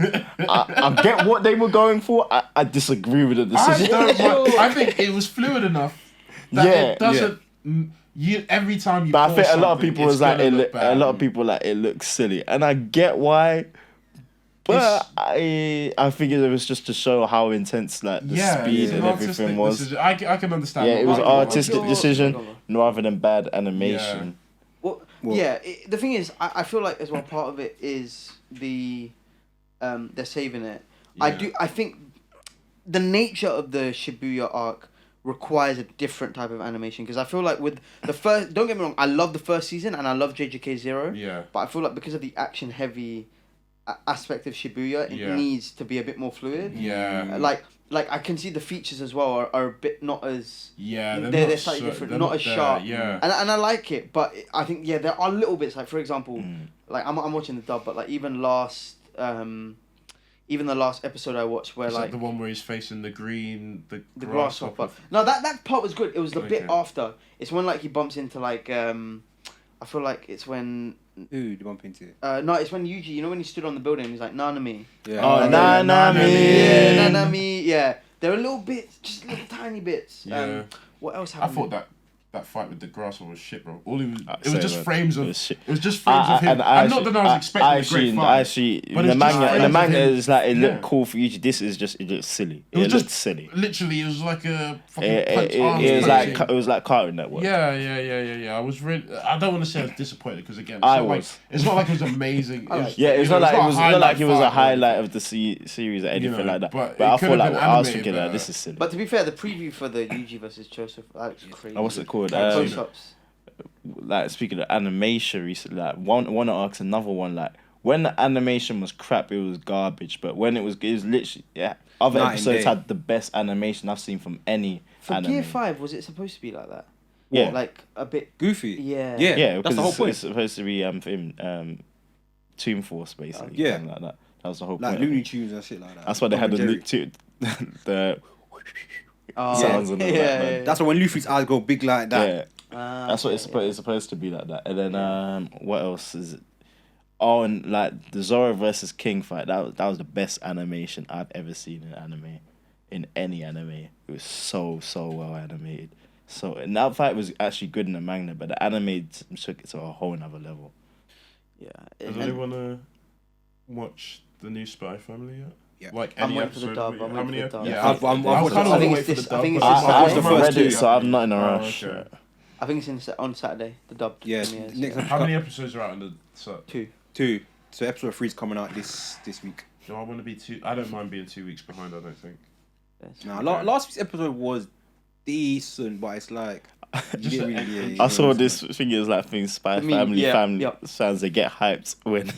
I get what they were going for. I disagree with the decision. I think it was fluid enough that Yeah, it doesn't. You every time you. But I pause think a lot of something, people it's was like gonna look a bad. lot of people like it looks silly, and I get why. But I figured it was just to show how intense like the speed it's an and artistic everything was. decision. I can understand. Yeah, it was an What's artistic your- decision Go on. rather than bad animation. Well, yeah. The thing is, I feel like as well part of it is the they're saving it. Yeah. I think the nature of the Shibuya arc requires a different type of animation because I feel like with the first, don't get me wrong, I love the first season and I love JJK 0. Yeah. But I feel like because of the action heavy aspect of Shibuya, it Yeah. needs to be a bit more fluid. Yeah. Like I can see the features as well are a bit not as Yeah, they're not slightly different, they're not as there, sharp. Yeah. And I like it, but I think there are little bits like for example, like I'm watching the dub, but like even the last episode I watched where Is like that the one where he's facing the grasshopper. No, that part was good. It was the bit Okay. after. It's when like he bumps into like I feel like it's when Who do you bump into? no, it's when Yuji. You know when he stood on the building, he's like Nanami. Yeah. Oh, yeah, Nanami. Yeah, Nanami. Yeah, there are little bits, just little tiny bits. Yeah. What else I happened? thought that fight with the grasshopper was shit, bro. All it was Same, just man. frames It of was shit. it was just frames of him. And And not that I was expecting a great fight. actually, but the it's just manga, frames of him. is like it Yeah. looked cool for Yuji. This is just it looks silly. It was looked just silly. Literally, it was like a fucking It, punch it, arms it was punching. like it was like Cartoon Network. Yeah. I was really. I don't want to say I was disappointed because again, I not was. Like, it's not like it was amazing. It was, Yeah, it's you know, not like it was not like it was a fight or highlight of the series or anything know, like that. but But it I could feel have like been I was animated thinking better. that this is silly. But to be fair, the preview for the Yuji versus Joseph, that looks crazy. What's it called? Like close-ups. Like speaking of animation recently, like one arcs, another one. Like when the animation was crap, it was garbage. But when it was literally other Night and episodes day. had the best animation I've seen from any For anime. Gear 5, was it supposed to be like that? Yeah. Like a bit. Goofy. Yeah. Yeah. Yeah, That's because the whole it's, point. it's supposed to be Toon Force basically. Yeah. something like that. That was the whole Like point. Looney Tunes and shit like that. That's why they had the Tom and loop too. The Oh, sounds and all that, man. Jerry. That's why when Luffy's eyes go big like that. yeah. That's what it's supposed to be like that. And then what else is it? Oh, and like the Zoro versus King fight, that was the best animation I've ever seen in anime, in any anime. It was so well animated. So and that fight was actually good in the manga, but the anime took it to a whole another level. Yeah. Does anyone watch the new Spy Family yet? Yeah. Like I'm any waiting for the episode dub, of it? I'm How waiting many? for the dub. Yeah, I've I watched kind it. of I think wait it's for this- the I dub. think it's but this I I've watched the read first it, two. so I'm not in a Oh, rush. okay. I think it's on Saturday. The dubbed Yeah, premieres. next How many episodes are out in the set? 2. 2. So episode 3 is coming out this week. No, I want to be I don't mind being 2 weeks behind. I don't think. Yes. Nah, last week's episode was decent, but it's like you didn't really. I saw this thing is like thing Spy mean, Family yeah, family yeah. fans they get hyped when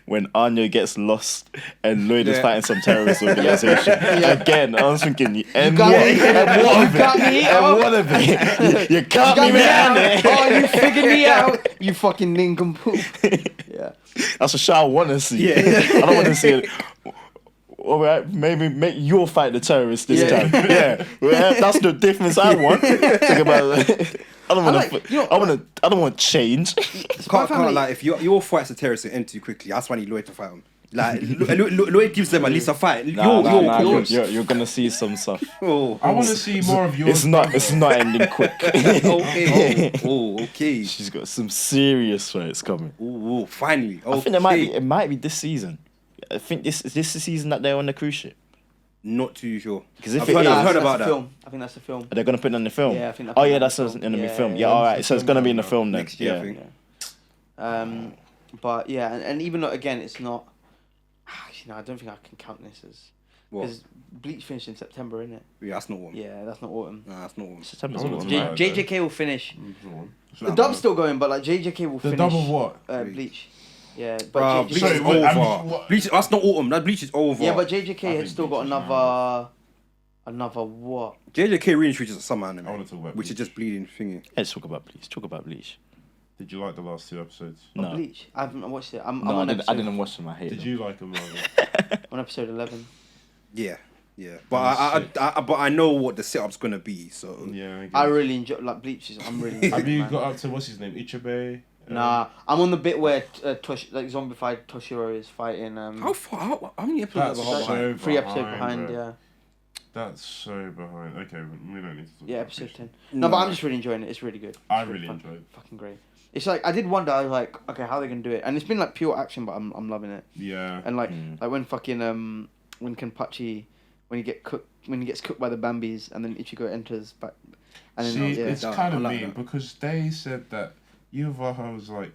when Anya gets lost and Lloyd is Yeah. fighting some terrorist organization. Again, I was thinking and got what me. and what of You got it? me. And Oh. what of it? You got me, out. man. Oh, you figured me out. You fucking nincompoop. Yeah. That's a shot I want to see. Yeah. I don't want to see it. All right, maybe make you'll fight the terrorists this Yeah. time. Yeah, well, that's the difference I want. Think about it. I don't want like, you know, I don't want change. Can't like if your fights a terrorist end too quickly. That's why you need Lloyd to fight him. Like Lloyd gives them at least a fight. You're gonna see some stuff. Oh, I want to see more of yours. It's not ending quick. okay. Okay. She's got some serious fights coming. Oh, finally. Okay. I think it might be this season. I think this is the season that they're on the cruise ship. Not too sure. Because if I've it heard- is, I've heard that's about the that. film. I think that's the film. are they gonna put it on the film? Yeah, I think. Oh yeah, that's that's the gonna be film. Yeah, Yeah, yeah. all right. So it's gonna be in the film then. Next year, I Yeah. think. But yeah, and even though again it's not. Actually, no, I don't think I can count this as What? because Bleach finished in September, isn't it? Yeah, that's not one. Yeah, that's not autumn. Nah, that's not one. September's I not want on to that. know. JJK will finish. The Nah, dub's still going, but like JJK will The finish. dub of what? Bleach. Yeah, but Bruh, JJK. Bleach Sorry, is wait, I mean, over. what- Bleach, that's not autumn. That Bleach is over. Yeah, but I JJK think has still got Bleach is another what? JJK really treats it as summer anime, I want to talk about which is Bleach. just bleeding thingy. Let's talk about Bleach. Talk about Bleach. Did you like the last 2 episodes? No, Bleach. I haven't watched it. I'm no, on I episode. didn't watch them. I hate Did them. you like them? On episode 11. Yeah. But I know what the setup's gonna be. So Yeah. I really enjoy like Bleach. I'm really. Have you man. got up to what's his name? Ichibe? Nah, I'm on the bit where zombified Toshiro is fighting. how many episodes That's have I so behind? 3 episodes behind, behind. bro. Yeah. That's so behind. Okay, we don't need to talk Yeah, about episode Bleach. 10. No, but I'm just really enjoying it. It's really good. I It's really fun. enjoyed it. Fucking great. It's like I did wonder. I was like, okay, how are they gonna do it? And it's been like pure action, but I'm loving it. Yeah. And like when fucking when Kenpachi when he gets cooked by the Bambis and then Ichigo enters back. And then See, yeah. it's No, kind I of like mean that. because they said that Yuvaha was like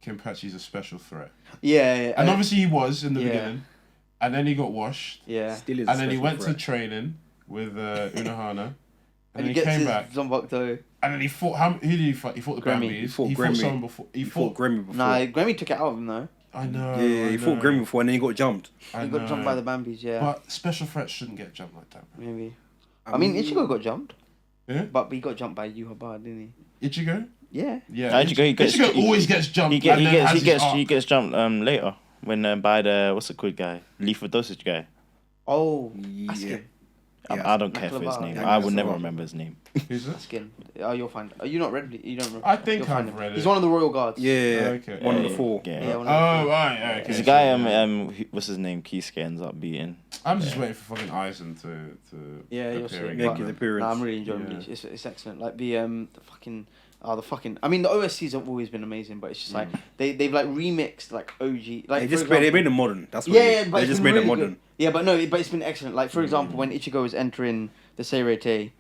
Kenpachi's a special threat, Yeah. and obviously he was in the yeah. beginning, and then he got washed, Yeah. Still is a and then he special went threat. to training with Unohana, and And then he he gets came his back, Zombokto. and then he fought. Who did he fight? He fought the Grammy. Bambis. He fought He Grammy. someone before. He He fought Grammy before. Nah, Grammy took it out of him though. I know. Yeah, I he fought know, Grammy before and then he got jumped. I He got know. jumped by the Bambis, yeah. But special threats shouldn't get jumped like that. Bro. Maybe. I mean, Ichigo got jumped. Yeah? But he got jumped by Yuhaba, didn't Ichigo. he? Yeah. Yeah. Ichigo, he gets- Ichigo always gets jumped. He and then has his he arc. gets jumped later when by the what's the good guy lethal dosage guy. Oh, Yeah. Askin. Yeah. I don't care for his Naklavara. name. Yeah, I will that's never the one. remember his name. Who's that? Askin. Oh, you'll find. Oh, you not read it? You don't. Remember. I think You'll find I've him. read it. He's one of the royal guards. Yeah, Okay. one of Yeah, the 4. Yeah. Yeah. Oh, One of the right. Okay. There's a so, guy yeah. what's his name? Kisuke ends up beating. I'm just waiting for fucking Eisen to Yeah, you'll appear see it. again. Make his appearance. Nah, I'm really enjoying Yeah. Bleach. It's excellent. Like the fucking. I mean, the OSCs have always been amazing, but it's just like they've like remixed like OG. Like They for just example, they made them modern. That's what Yeah, but they it's just been made them really modern. good. Yeah, but no, but it's been excellent. Like for example, when Ichigo was entering the Seirete,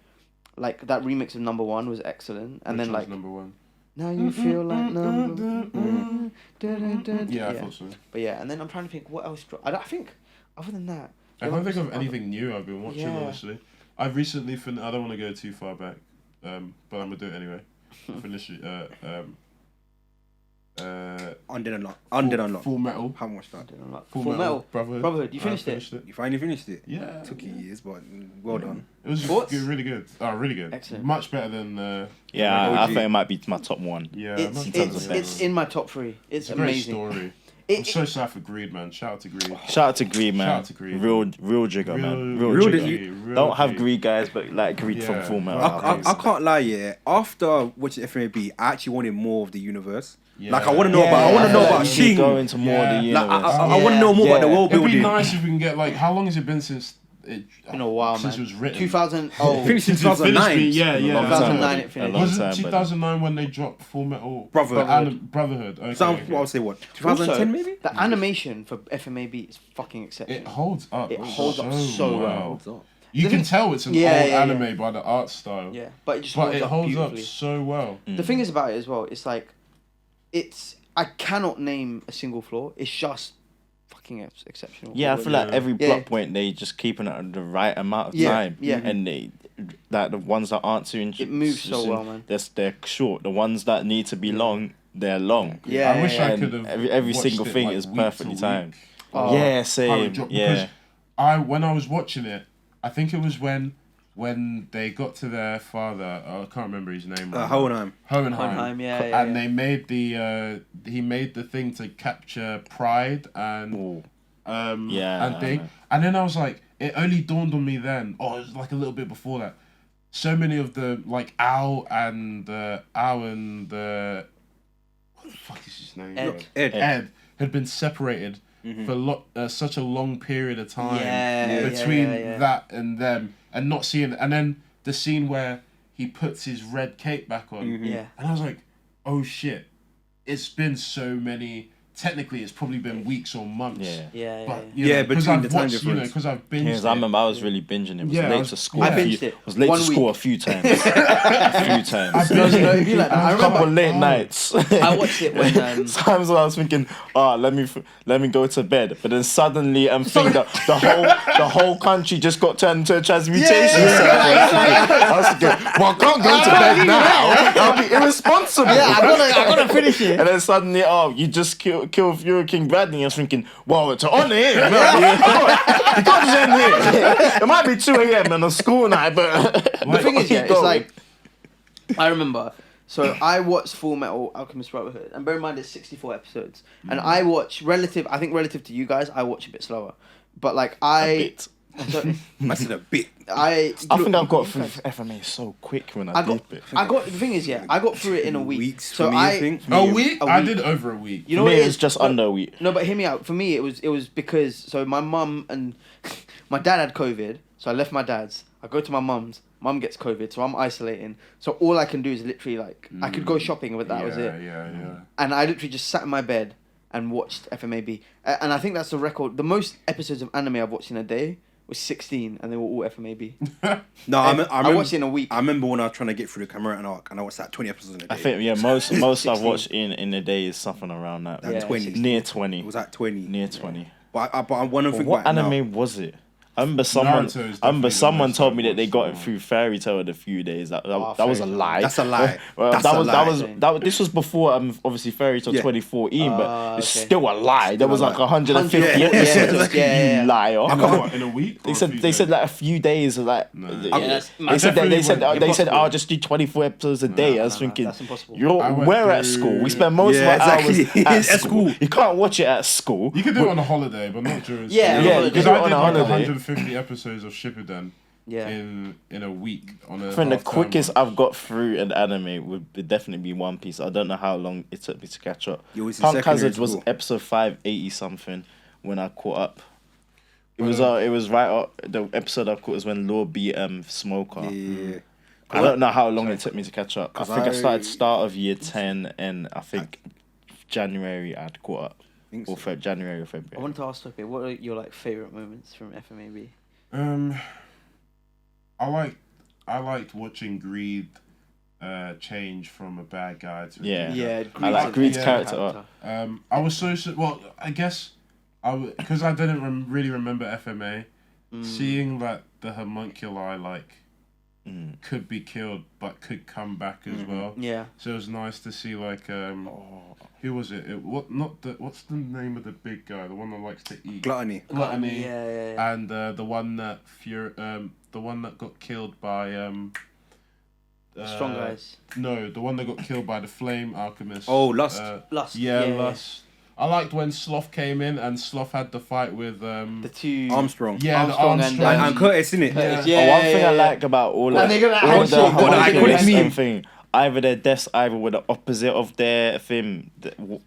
like that remix of Number One was excellent, and Which then one's like number 1. now you feel like number. Yeah, I thought so. But yeah, and then I'm trying to think what else. I think other than that, I can't think of anything new I've been watching. Yeah. Honestly, I've recently finished. I don't want to go too far back, but I'm gonna do it anyway. I finished Undead Unlock. Full Metal. How much that? Full Metal. Brotherhood. You I finished it? You finally finished it. Yeah. Took you years, but well done. It was Thoughts? good, really good. Oh, really good. Excellent. Much better than. Yeah, I OG. think it might be my top one. Yeah. It's much in better terms of than it's in my top 3. It's a great amazing. story. It- I'm so sad for Greed, man. Shout out to Greed. Shout out to Greed, man. Shout out to Greed. Real jigger, man. Real real jigger. G. Real Don't have G. Greed guys, but like Greed from Yeah. Full Metal. I can't lie, yeah. After watching FMAB, I actually wanted more of the universe. Yeah. Like I want to know about. I want to know about You should go Shin. into more of the Yeah. universe. Like I want to know more about the world It'd be building. nice if we can get like, how long has it been since it? In a while, since man. it was written. 2000. Oh, Finished in Since it finished 2009. being- yeah. 2009 it A finished. long Was it time, 2009 when they dropped Full Metal Brotherhood? Okay, Some, okay. what I would say, what Also, 2010 maybe? the animation for FMAB is fucking exceptional. It holds up. It holds up so well. You The can thing- tell it's an Yeah, old yeah, anime yeah. by the art style. Yeah, but it just But it holds up beautifully. so well. The thing is about it as well, it's like, I cannot name a single flaw. It's just fucking exceptional. Yeah, I feel like every Yeah. plot point they just keeping it at the right amount of Yeah, time. yeah. And they, that the ones that aren't too It moves so well, man. They're short. The ones that need to be long, they're long. Yeah, I wish I And could have. every watched single it, thing like, is week perfectly to timed. week. Oh. Yeah, How it same. dropped, Yeah. because when I was watching it, I think it was when they got to their father. I can't remember his name. right now. Hohenheim. Hohenheim, yeah, and yeah. they made he made the thing to capture pride and Ooh. and I thing. know. And then I was like, it only dawned on me then. Oh, it was like a little bit before that. So many of the like Al and the what the fuck is his name? Ed. Ed had been separated for such a long period of time Yeah, between yeah. that and them, and not seeing. And then the scene where he puts his red cape back on, Yeah. and I was like, oh shit, it's been so many. Technically, it's probably been weeks or months. Yeah. Yeah, But yeah. Yeah, because between I've the time watched, difference. because I've binged. Yes, I remember I was really binging it. Was Yeah, I late was- to school. I a few- binged it. Was late One to school week. a few times. A few times. No, it'd be like that. I A couple remember late nights. I watched it when Times when I was thinking, let me go to bed, but then suddenly I'm thinking that the whole country just got turned into a transmutation. I was thinking, well, I can't go to bed now. I'll be irresponsible. I gotta finish it. And then suddenly, you just kill Fury King Bradley. I was thinking, well, it's on here. You can't just end here. It might be 2 a.m. on a school night, but The thing is, yeah, keep it's going. like, I remember, so I watched Full Metal Alchemist Brotherhood, and bear in mind it's 64 episodes, and I watch I think relative to you guys, I watch a bit slower, but like A bit. I said a bit. I think I've got through FMA so quick when I did it. I got the thing is, yeah, I got through it in a week. Weeks So for me, I think. A week? A I week. did over a week. You know For what me, it it's is? just under a week. No, but hear me out. For me, it was because so my mum and my dad had COVID, so I left my dad's. I go to my mum's. Mum gets COVID, so I'm isolating. So all I can do is literally like I could go shopping, but that was it. Yeah. And I literally just sat in my bed and watched FMAB. And I think that's the record. The most episodes of anime I've watched in a day was 16, and they were all FMAB. No, I watched it in a week. I remember when I was trying to get through the Cameron arc, and I watched like 20 episodes in a day. I think most I've 16. watched in a day is something around that. Like Yeah, 20. 16. Near 20. It was like 20. Near 20. But I want to But think what about it now. anime was it? I remember Naruto is definitely the someone most told me I've that they watched, got it so- through Fairy Tail in a few days. That was a Fairy Tail. lie. That's a lie. Well, That's that a was lie. this was before obviously Fairy Tail Yeah. 2014, but it's okay. still a lie. There was a like lie. 150 100, episodes. yeah. You liar. What, in a week? They said like a few days. Like that's- they said definitely they said impossible. I'll just do 24 episodes a day. I was thinking, that's impossible. we're at school. We spend most Yeah, of our exactly. hours at At school. school. You can't watch it at school. You could do it on a holiday, but not during Yeah, school. yeah, you because could do it I on did a like holiday. 150 episodes of Shippuden Yeah. in a week on a I think the half-term quickest one. I've got through an anime would definitely be One Piece. I don't know how long it took me to catch up. You was in Punk secondary Hazard was school. episode 580 something when I caught up. It was right up. The episode I caught was when Law beat Smoker. Yeah. I don't know how long it took me to catch up. I 'Cause think I started I- start of year 10 and I think January I'd caught up. Think Or so. January or I February. wanted to ask Topi, what are your like favorite moments from FMAB? I liked watching Greed change from a bad guy to a Yeah. good Yeah, I like Greed's Yeah. character. I was well. I guess because I didn't really remember FMA, seeing that the homunculi could be killed but could come back as well. Yeah. So it was nice to see who was it? What's the name of the big guy? The one that likes to eat. Gluttony. Gluttony. Yeah. And the one that got killed by Strong guys. No, the one that got killed by the flame alchemist. Oh, Lust. Lust. Yeah, Lust. I liked when Sloth came in and Sloth had the fight with The two. Armstrong. yeah, Armstrong the and, Armstrong. And Curtis, innit? Curtis, Yeah. yeah. One thing I like about all And of they got that all handshake. the What an iconic Western meme. thing, either their deaths either were the opposite of their thing,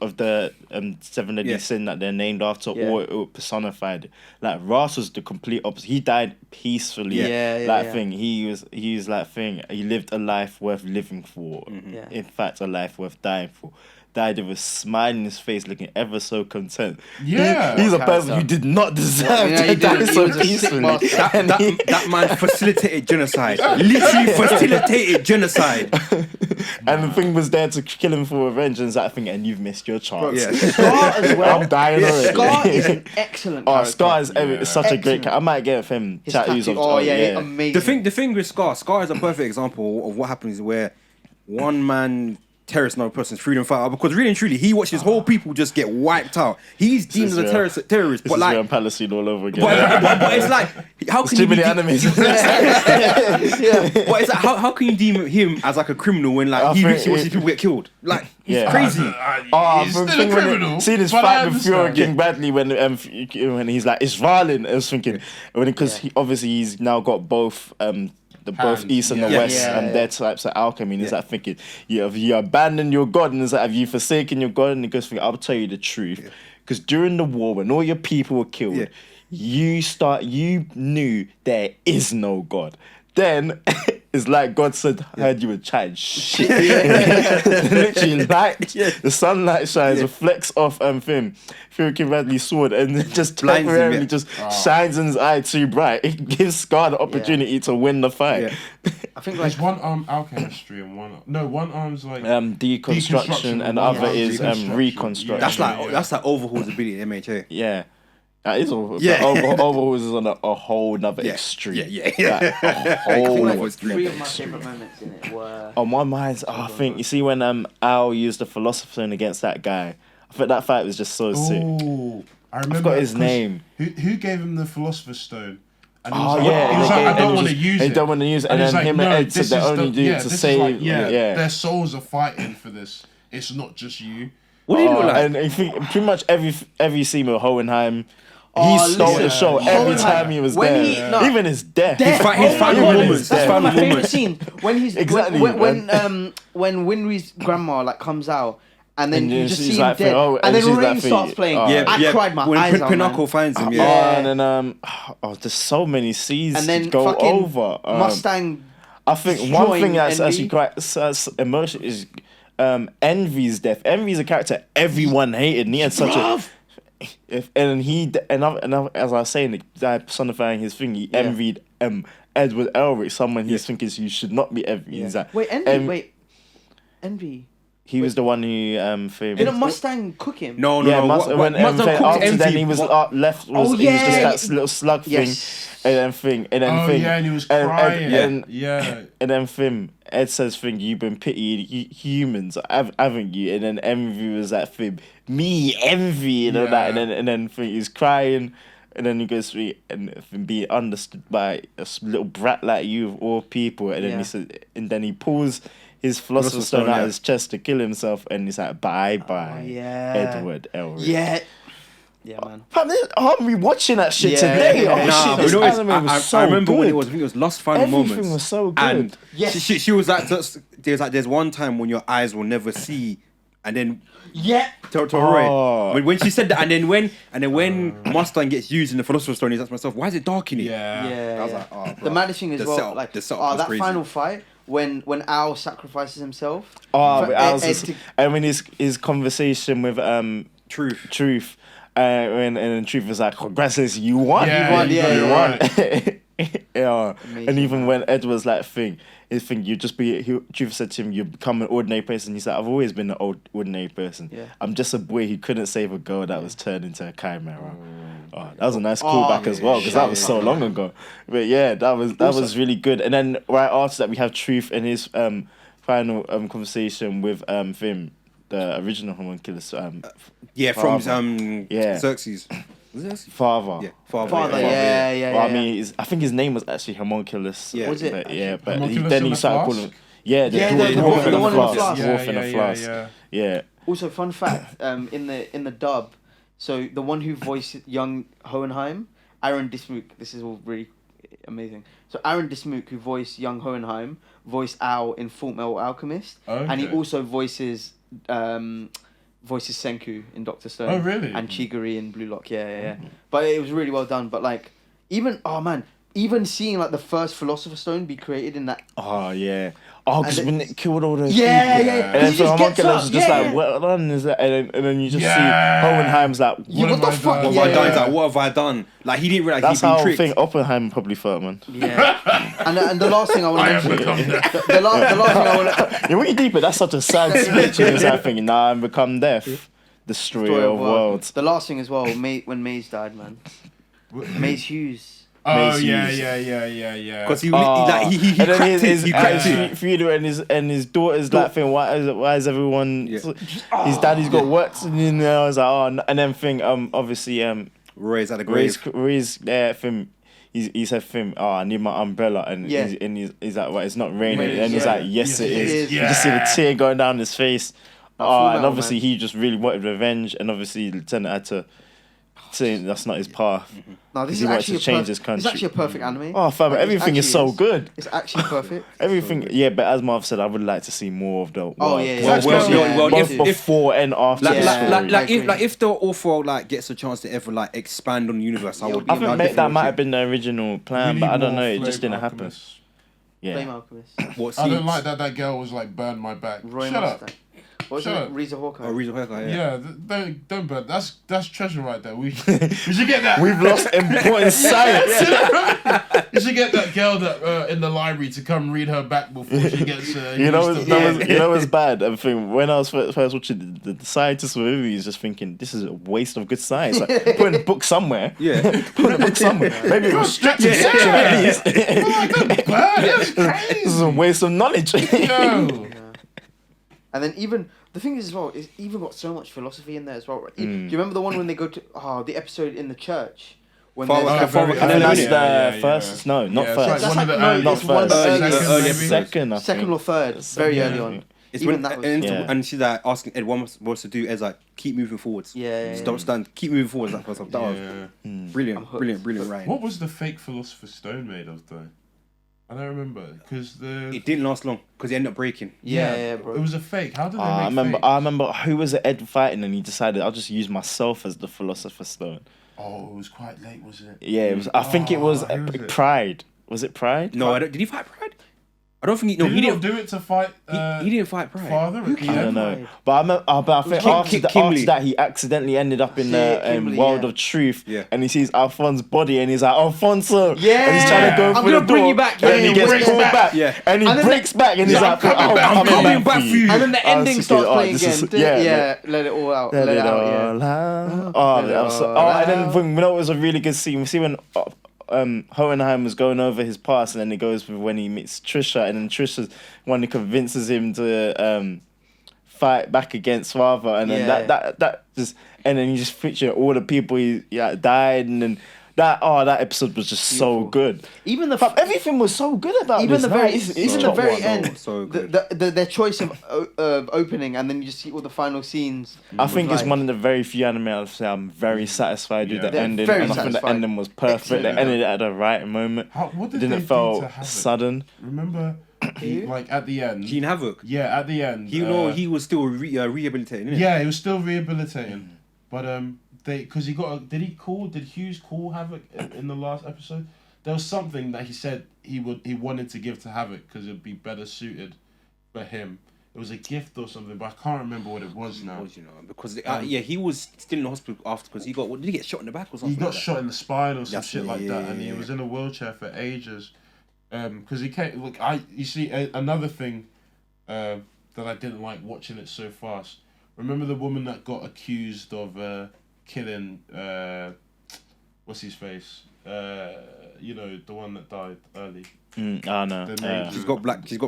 of the seven deadly sin that they're named after, or it personified it. Like Ras was the complete opposite. He died peacefully. Thing. He was like thing. He lived a life worth living for. In fact, a life worth dying for. Died with a smile in his face, looking ever so content. Yeah. He's a person who did not deserve to die so peacefully. That man facilitated genocide. Literally facilitated genocide. And the thing was there to kill him for revenge and that thing, and you've missed your chance. Scar as well. I'm dying already. Scar is an excellent character. Scar is such a great character. I might get him His tattoos tattoo, of amazing. The thing with Scar is a perfect example of what happens where one man terrorist another person's freedom fighter, because really and truly he watched his whole people just get wiped out. He's deemed as a terrorist, but like Palestine all over again. But it's like how can too you many enemies. But it's like how can you deem him as like a criminal when like he literally watches people get killed? Like it's crazy. He's still a criminal. See this fight with Fury King Bradley when he's like it's violent. I was thinking because he's now got both both East and the West and their types of alchemy. And he's like thinking, have you abandoned your God? And it's like, have you forsaken your God? And he goes thinking, I'll tell you the truth. Because during the war, when all your people were killed, you knew there is no God. Then it's like God said, I heard you were chatting shit. Literally, the sunlight shines, reflects off Fury King Bradley's sword, and it just temporarily shines in his eye too bright. It gives Scar the opportunity to win the fight. I think there's one arm alchemistry and one arm's like deconstruction and the other is reconstruction. That's like Overhaul's ability in MHA. Yeah. That is Overhaul is on a whole nother extreme. A whole nother extreme. Three of my favourite moments in it were... On my mind, I think, you see when Al used the Philosopher's Stone against that guy, I think that fight was just so sick. I remember. I forgot his name. Who gave him the Philosopher's Stone? And he was like, I don't want to use it. They don't want to use it. And then him and Ed said they only do it to save... Their souls are fighting for this. It's not just you. What do you look like? And I think pretty much every scene with Hohenheim... He stole the show every time he was there. Even his death. His final moments. That's one of my favourite scenes. When he's when Winry's grandma like comes out and then you just see him dead, and then Rain starts playing. I cried my eyes out. When Pinocchio finds him, and then there's so many scenes and then to go over. Mustang. I think one thing that's actually quite emotional is Envy's death. Envy's a character everyone hated, and he had such a... as I was saying, the guy personifying his thing, he envied Edward Elric, someone he's thinking you should not be envy. He's like, Envy. He was the one who didn't Mustang cook him? No. When Mustang cooked Envy, then he was left. He was just that little slug thing, and then he was crying. And then Ed says, you've been pitied humans, haven't you? And then Envy was that me envy and all that, and then he's crying, and then he goes and be understood by a little brat like you of all people, and then he said, and then he pulls his Philosopher's Stone out of his chest to kill himself, and he's like, bye, Edward Elric. Yeah, man. I'm rewatching that shit today. This anime was so I remember good. when it was Lost Final Moments. Everything was so good. And she was like, there's one time when your eyes will never see, and then to Roy. When she said that, and then when Mustang gets used in the Philosopher's Stone, he's like to myself, why is it dark in it? I was like, bro. The maddest thing as well, like that crazy. final fight when Al sacrifices himself. And when his conversation with Truth. And Truth was like, congratulations, you won. You won. And even when Ed was like, Truth said to him, you become an ordinary person. He's like, I've always been an ordinary person. I'm just a boy who couldn't save a girl that was turned into a chimera. That was a nice callback as well, because that was so long ago. But that was really good. And then right after that, we have Truth and his final conversation with Vim, the original homunculus. Xerxes. Father. Father. I mean, I think his name was actually homunculus. Was it? But then he started calling. The dwarf in the flask. Yeah. Also, fun fact, in the dub, so the one who voiced young Hohenheim, Aaron Dismuke. This is all really amazing. So Aaron Dismuke, who voiced young Hohenheim, voiced Al in Fullmetal Alchemist, and he Okay. also voices Senku in Doctor Stone. Oh, really? And Chiguri in Blue Lock. Yeah. But it was really well done. But like, even seeing like the first Philosopher's Stone be created in that. Oh yeah. Oh, because And when it killed all those Yeah. people. And And then he for just gets homunculus up. is just Yeah. like, well done, is that? And then you just Yeah. see Hohenheim's like, Yeah, What what the have I fuck? done? What Yeah, have I done? He's yeah. like, what have I done? Like he didn't realize that's he'd how been I tricked. think Oppenheimer probably felt, man. Yeah. and the last thing I want I to have mention. become death. The last thing I want to. Yeah, when you deep it, that's such a sad speech. And it's like thinking, nah, I'm become death. Destroyer of worlds. The last thing as well, when Maze died, man. Maze Hughes. Oh Mace yeah. Because he And cracked then it. He cracked it. Funeral and his daughter's like thing. Why is everyone? Yeah. His daddy's got works, and then I was like, oh, and then thing. Obviously, Roy's at the grave. Ray's there. Thing. He said, "Thing. Oh, I need my umbrella." And Yeah. he's like, "Well, it's not raining." Raining, And he's yeah. like, "Yes, it is." Yeah. You just see the tear going down his face. Full And Metal, obviously, man. he just really wanted revenge, and obviously, Lieutenant had to say that's not his path. No, this He is wants actually to change his It's country. actually a perfect anime. Oh, fam, Like, it everything is so actually good. It's actually perfect. Everything, yeah, but as Marv said, I would like to see more of the world. Oh, yeah, yeah. Well, both if- before and after Like, the Yeah. story. like, I if agree. the author like gets a chance to ever like expand on the universe, I Yeah, would. I I think I'd that definitely might watch have been the original plan, but I don't know. It just didn't happen. Flame Yeah, Alchemist. What I don't scenes? like that girl was like burn my back. Roy Shut up. Mustang. What's Shut it? up. Riza Hawkeye. Oh, Reason Hawkeye, yeah. Yeah, don't burn. That's treasure right there. We should get that. we've lost important science. You should get that girl that in the library to come read her back before she gets. You know, used what's- to- you know what's bad? I think when I was first watching the scientists were with me, was just thinking this is a waste of good science. Like, put in a book somewhere. Yeah. Put in a book somewhere. Maybe a restricted section at least. Oh, don't burn. That's This is a crazy. waste of knowledge. Yo. And then even the thing is as well, it's even got so much philosophy in there as well. Right? Do you remember the one when they go to the episode in the church when Far- there's- Far- Far- I think that's Yeah, the first. No, not Yeah, first. it's like one of the That's like- early- no, it's one of the Not early- first. early episodes. Second, I second think. or third, very Yeah. early on. It's Even when that was Yeah. she's like asking Ed what wants to do. Ed's like keep moving forwards. Yeah. Stop stand. Keep moving forwards. That was Yeah. brilliant, I'm hooked. brilliant writing. What was the fake Philosopher's Stone made of though? I don't remember because It didn't last long because it ended up breaking. Yeah, bro. It was a fake. How did they I make remember. fake? I remember who was it Ed fighting, and he decided I'll just use myself as the Philosopher's Stone. Oh, it was quite late, was it? Yeah, it was. I think it was who was it? Pride. Was it Pride? No, I don't. Did he fight Pride? I don't think he. No, Did he he not didn't. do it to fight? He didn't fight Pride. Father. Who at the I cares? end? don't know, but I think after Kimberly. that he accidentally ended up in Yeah, the Kimberly, world yeah. of truth, Yeah. and he sees Alphonse's body, and he's like, Alfonso, Yeah. and he's trying to go I'm through gonna the bring door, you back. and Yeah, he he gets brings pulled back. back, Yeah. and he And then breaks back, and he's Yeah, like, I'm coming back. I'm coming back for you. And then the I was ending thinking, starts oh, playing this again. is- Yeah, let it all out. Let it out. all out. Oh, Let it that was so, all oh, and then out. when, you know, it was a really good scene. We see when Hohenheim was going over his past, and then it goes with when he meets Trisha, and then Trisha's one who convinces him to fight back against father, and then Yeah. that just, and then you just picture all the people he died, and then that episode was just so Beautiful. good. Even the But everything was so good about even this. the Nah, very it's even the top very one. end, so the, good. their choice of opening, and then you just see all the final scenes. I think it's like- one of the very few anime I'll say I'm very satisfied with Yeah. the They're ending, very and I think the satisfied. ending was perfect. Excellent. They ended it at the right moment. What It did didn't they do feel to have it? sudden. Remember, like at the end. Gene Havoc. Yeah, at the end. He was still rehabilitating. Innit? Yeah, he was still rehabilitating, but because did Hughes call Havoc in the last episode? There was something that he said he wanted to give to Havoc because it'd be better suited for him. It was a gift or something, but I can't remember what it was now. Because he was still in the hospital after because he got did he get shot in the back or something? He got like that? shot in the spine or some That's shit it, like yeah, that, yeah, and he yeah. was in a wheelchair for ages. Because he came. Look, you see another thing that I didn't like watching it so fast. Remember the woman that got accused of killing what's his face? The one that died early. Oh no. The name- She's got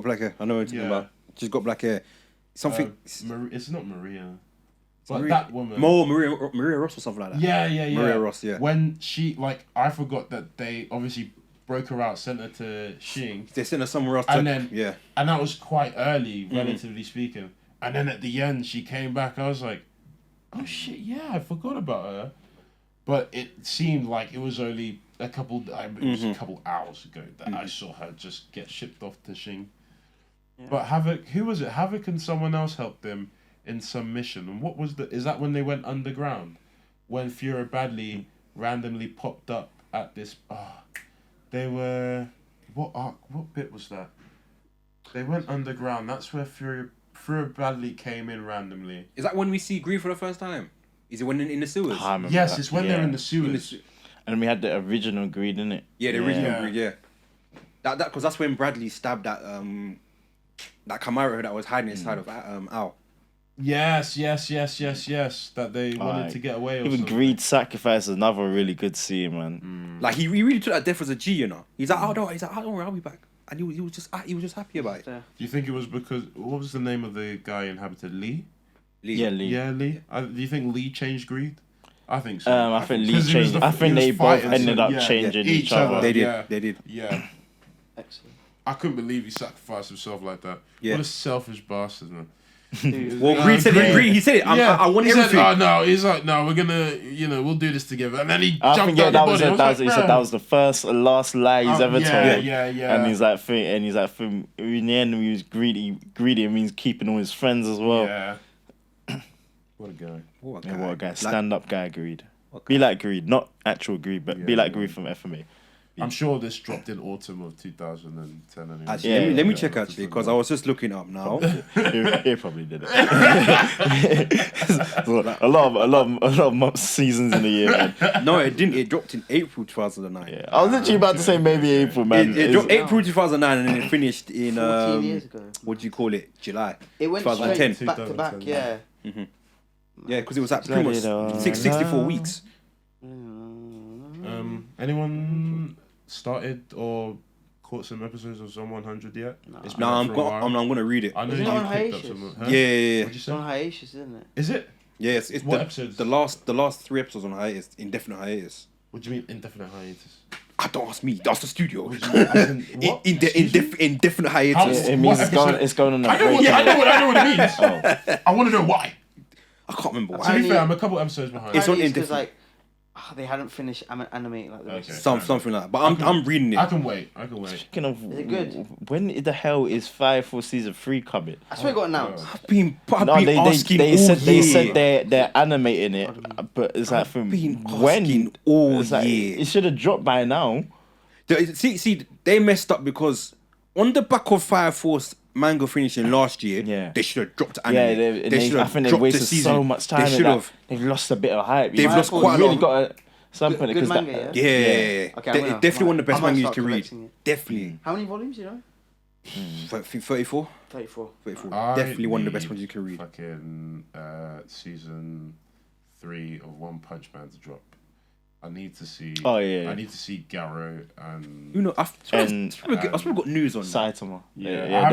black hair. I know what you're talking Yeah. about. She's got black hair. Something. It's not Maria, but Maria- that woman. Maria Ross or something like that. Yeah. Maria Ross, yeah. When she I forgot that they obviously broke her out, sent her to Xing, They sent her somewhere else. And then- yeah. and that was quite early, relatively speaking. And then at the end, she came back. I was like, oh shit, yeah, I forgot about her. but it seemed like it was only a couple hours ago that I saw her just get shipped off to Shing. Yeah. But Havoc, who was it? Havoc and someone else helped them in some mission. And what was is that when they went underground? When Furo Badley randomly popped up at this... they were... What bit was that? They went underground. That's where Furo Badley came in randomly. Is that when we see Greed for the first time? Is it when in the sewers? Yes, it's when they're in the sewers. And we had the original Greed, innit? Yeah, the original Greed, yeah. That because that's when Bradley stabbed that Camaro that was hiding inside of Al. Yes. That they wanted to get away. Even Greed sacrifice is another really good scene, man. Like he really took that death as a G, you know. He's like, oh no, don't worry, I'll be back. And he was just happy about it. Do you think it was because what was the name of the guy inhabited? Lee? Yeah, Lee. Yeah, Lee. Do you think Lee changed Greed? I think so. I think Lee changed. I think they both ended up changing each other. They did. Yeah. Excellent. I couldn't believe he sacrificed himself like that. Yeah. What a selfish bastard, man. Well, Greed said it. He said it. I want everything. Said, no, he's like, no, we're gonna, we'll do this together. And then he jumped out the body. He said that was the first and last lie he's ever told. Yeah. And he's like, in the end, he was greedy. Greedy means keeping all his friends as well. Yeah. What a guy. What a guy. Stand-up guy, Greed. Be like Greed, not actual Greed, but be like Greed from FMA. I'm sure this dropped in autumn of 2010. Anyway. Actually, let me check actually, because I was just looking up now. He probably did it. a lot of months, seasons in the year, man. No, it didn't. It dropped in April 2009. Yeah, I was literally about to say maybe April, man. It dropped April 2009 and then it finished in 14 years ago. What do you call it? July. It went 2010. straight back to back. Yeah. Mm-hmm. Yeah, because it was at pretty much 64 weeks. Anyone started or caught some episodes of Zone 100 yet? No, I'm going to read it. I know you picked up some. Huh? Yeah. It's on hiatus, isn't it? Is it? Yes, it's what episodes? The last 3 episodes on hiatus, indefinite hiatus. What do you mean indefinite hiatus? Don't ask me. That's the studio. Indefinite hiatus. It means it's going on. I know what it means. I want to know why. I can't remember why. To be fair, I'm a couple episodes behind. It's on indefinite. They hadn't finished animating like the rest. Something like that. But I'm reading it. I can wait. Speaking of, is it good? When the hell is Fire Force season 3 coming? I swear it got announced. I've been asking they all said year. they're animating it, but it's like from when all year. It should have dropped by now. See, they messed up because on the back of Fire Force manga finishing last year, they should have dropped anime. I think they wasted so much time. They should have. They've lost a bit of hype. They've lost quite a lot. Got something good manga, yeah. Okay, definitely one of the best mangas you can read. Definitely. How many volumes, you know? 34. 34. Definitely one of the best ones you can read. Fucking season 3 of One Punch Man to drop. I need to see. Oh yeah. I need to see Garo and. I've still got news on Saitama. Yeah, I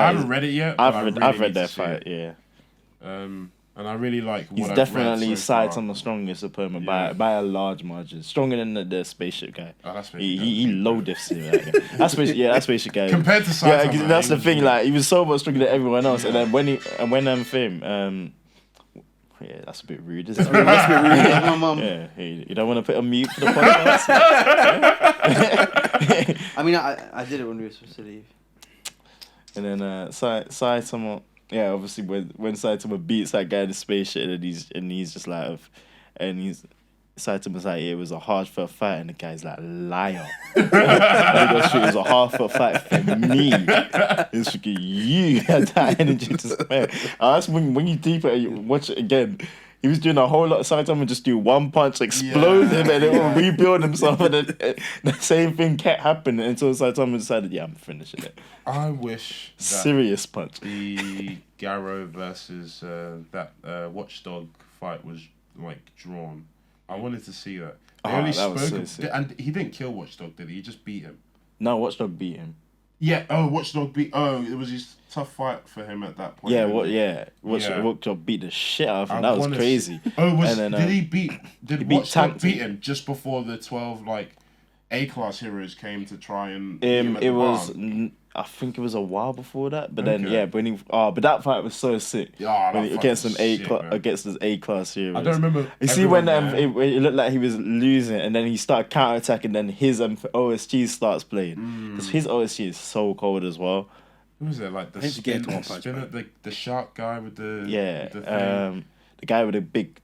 haven't read it yet. I've read their fight. Yeah. And I really like. He's definitely Saitama's strongest opponent by a large margin, stronger than the spaceship guy. Oh, that's he low diffs him. That spaceship guy. Compared to Saitama, yeah, that's the thing. Like he was so much stronger than everyone else, and then when yeah, that's a bit rude. Isn't it? That's a bit rude. That's my mum. Yeah, hey, you don't want to put a mute for the podcast. I mean, I did it when we were supposed to leave. And then Saitama, yeah, obviously when Saitama beats that guy in the spaceship, and he's just like, Saitama's like, it was a hard-fought fight, and the guy's like, liar. And he goes, it was a hard-fought fight for me. It's freaking you had that energy to spare. That's when you deep it, you watch it again. He was doing a whole lot of Saitama just do one punch, explode him, and it will rebuild himself. And then the same thing kept happening until Saitama decided, I'm finishing it. I wish that serious punch. The Garo versus that Watchdog fight was drawn. I wanted to see that. They only spoke, and he didn't kill Watchdog, did he? He just beat him. No, Watchdog beat him. Yeah. Oh, Watchdog beat. Oh, it was his tough fight for him at that point. Yeah. Watchdog beat the shit out of him. That was crazy. Did he beat? Did Watchdog beat him just before the 12 A-class heroes came to try and? It was. I think it was a while before that, but Okay. then yeah, but that fight was so sick. Yeah, When that he, fight against was an shit, man. against his A-class hero. I don't remember. You see when everyone, it looked like he was losing, and then he started counterattacking, then his OSG starts playing. Because his OSG is so cold as well. Who was it? Like the I need to get into One Punch spinner, the shark guy with the Yeah, with the thing. the guy with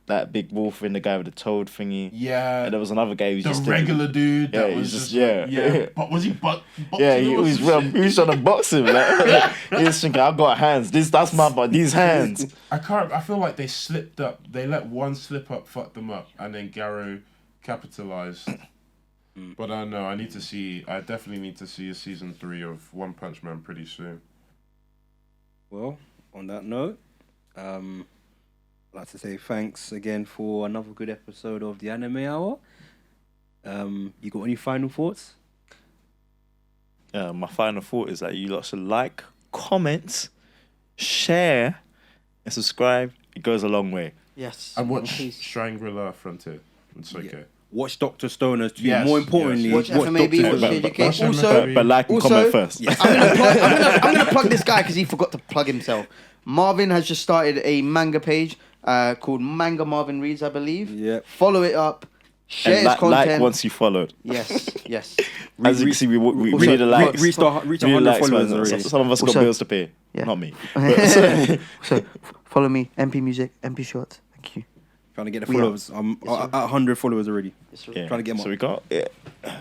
that big wolf in, the guy with the toad thingy. Yeah, And there was another guy who was the just regular dude that Yeah, was he's just just- yeah. yeah. But was he boxing Yeah, he him or was some shit? he was trying to box him. Like, he was thinking, I got hands. That's my but these hands. I feel like they slipped up. They let one slip up, fuck them up, and then Garrow capitalized. But I don't know. I definitely need to see a season 3 of One Punch Man pretty soon. Well, on that note, I'd like to say thanks again for another good episode of the Anime Hour. You got any final thoughts? My final thought is that you lot should like, comment, share, and subscribe. It goes a long way. Yes. And watch Please. Shangri-La Frontier. It's okay. Yeah. Watch Dr. Stoner's too. Yes, More importantly, yes. Watch FMAB, watch Stoner. JJK. Watch Also, FMAB. But like and Also- comment first. I'm gonna plug this guy because he forgot to plug himself. Marvin has just started a manga page called Manga Marvin Reads, I believe. Yeah. Follow it up. Share And his content. like once you followed. Yes, yes. As you can see, we Also, need a like. Reach We 100 need likes, followers man. already. Some of us got Also- bills to pay. Yeah. Not me. So follow me, MP Music, MP Shorts. Thank you. Trying to get the We are. followers. I'm Yes, sir. at 100 followers already. Yeah. Trying to get 'em So up. we got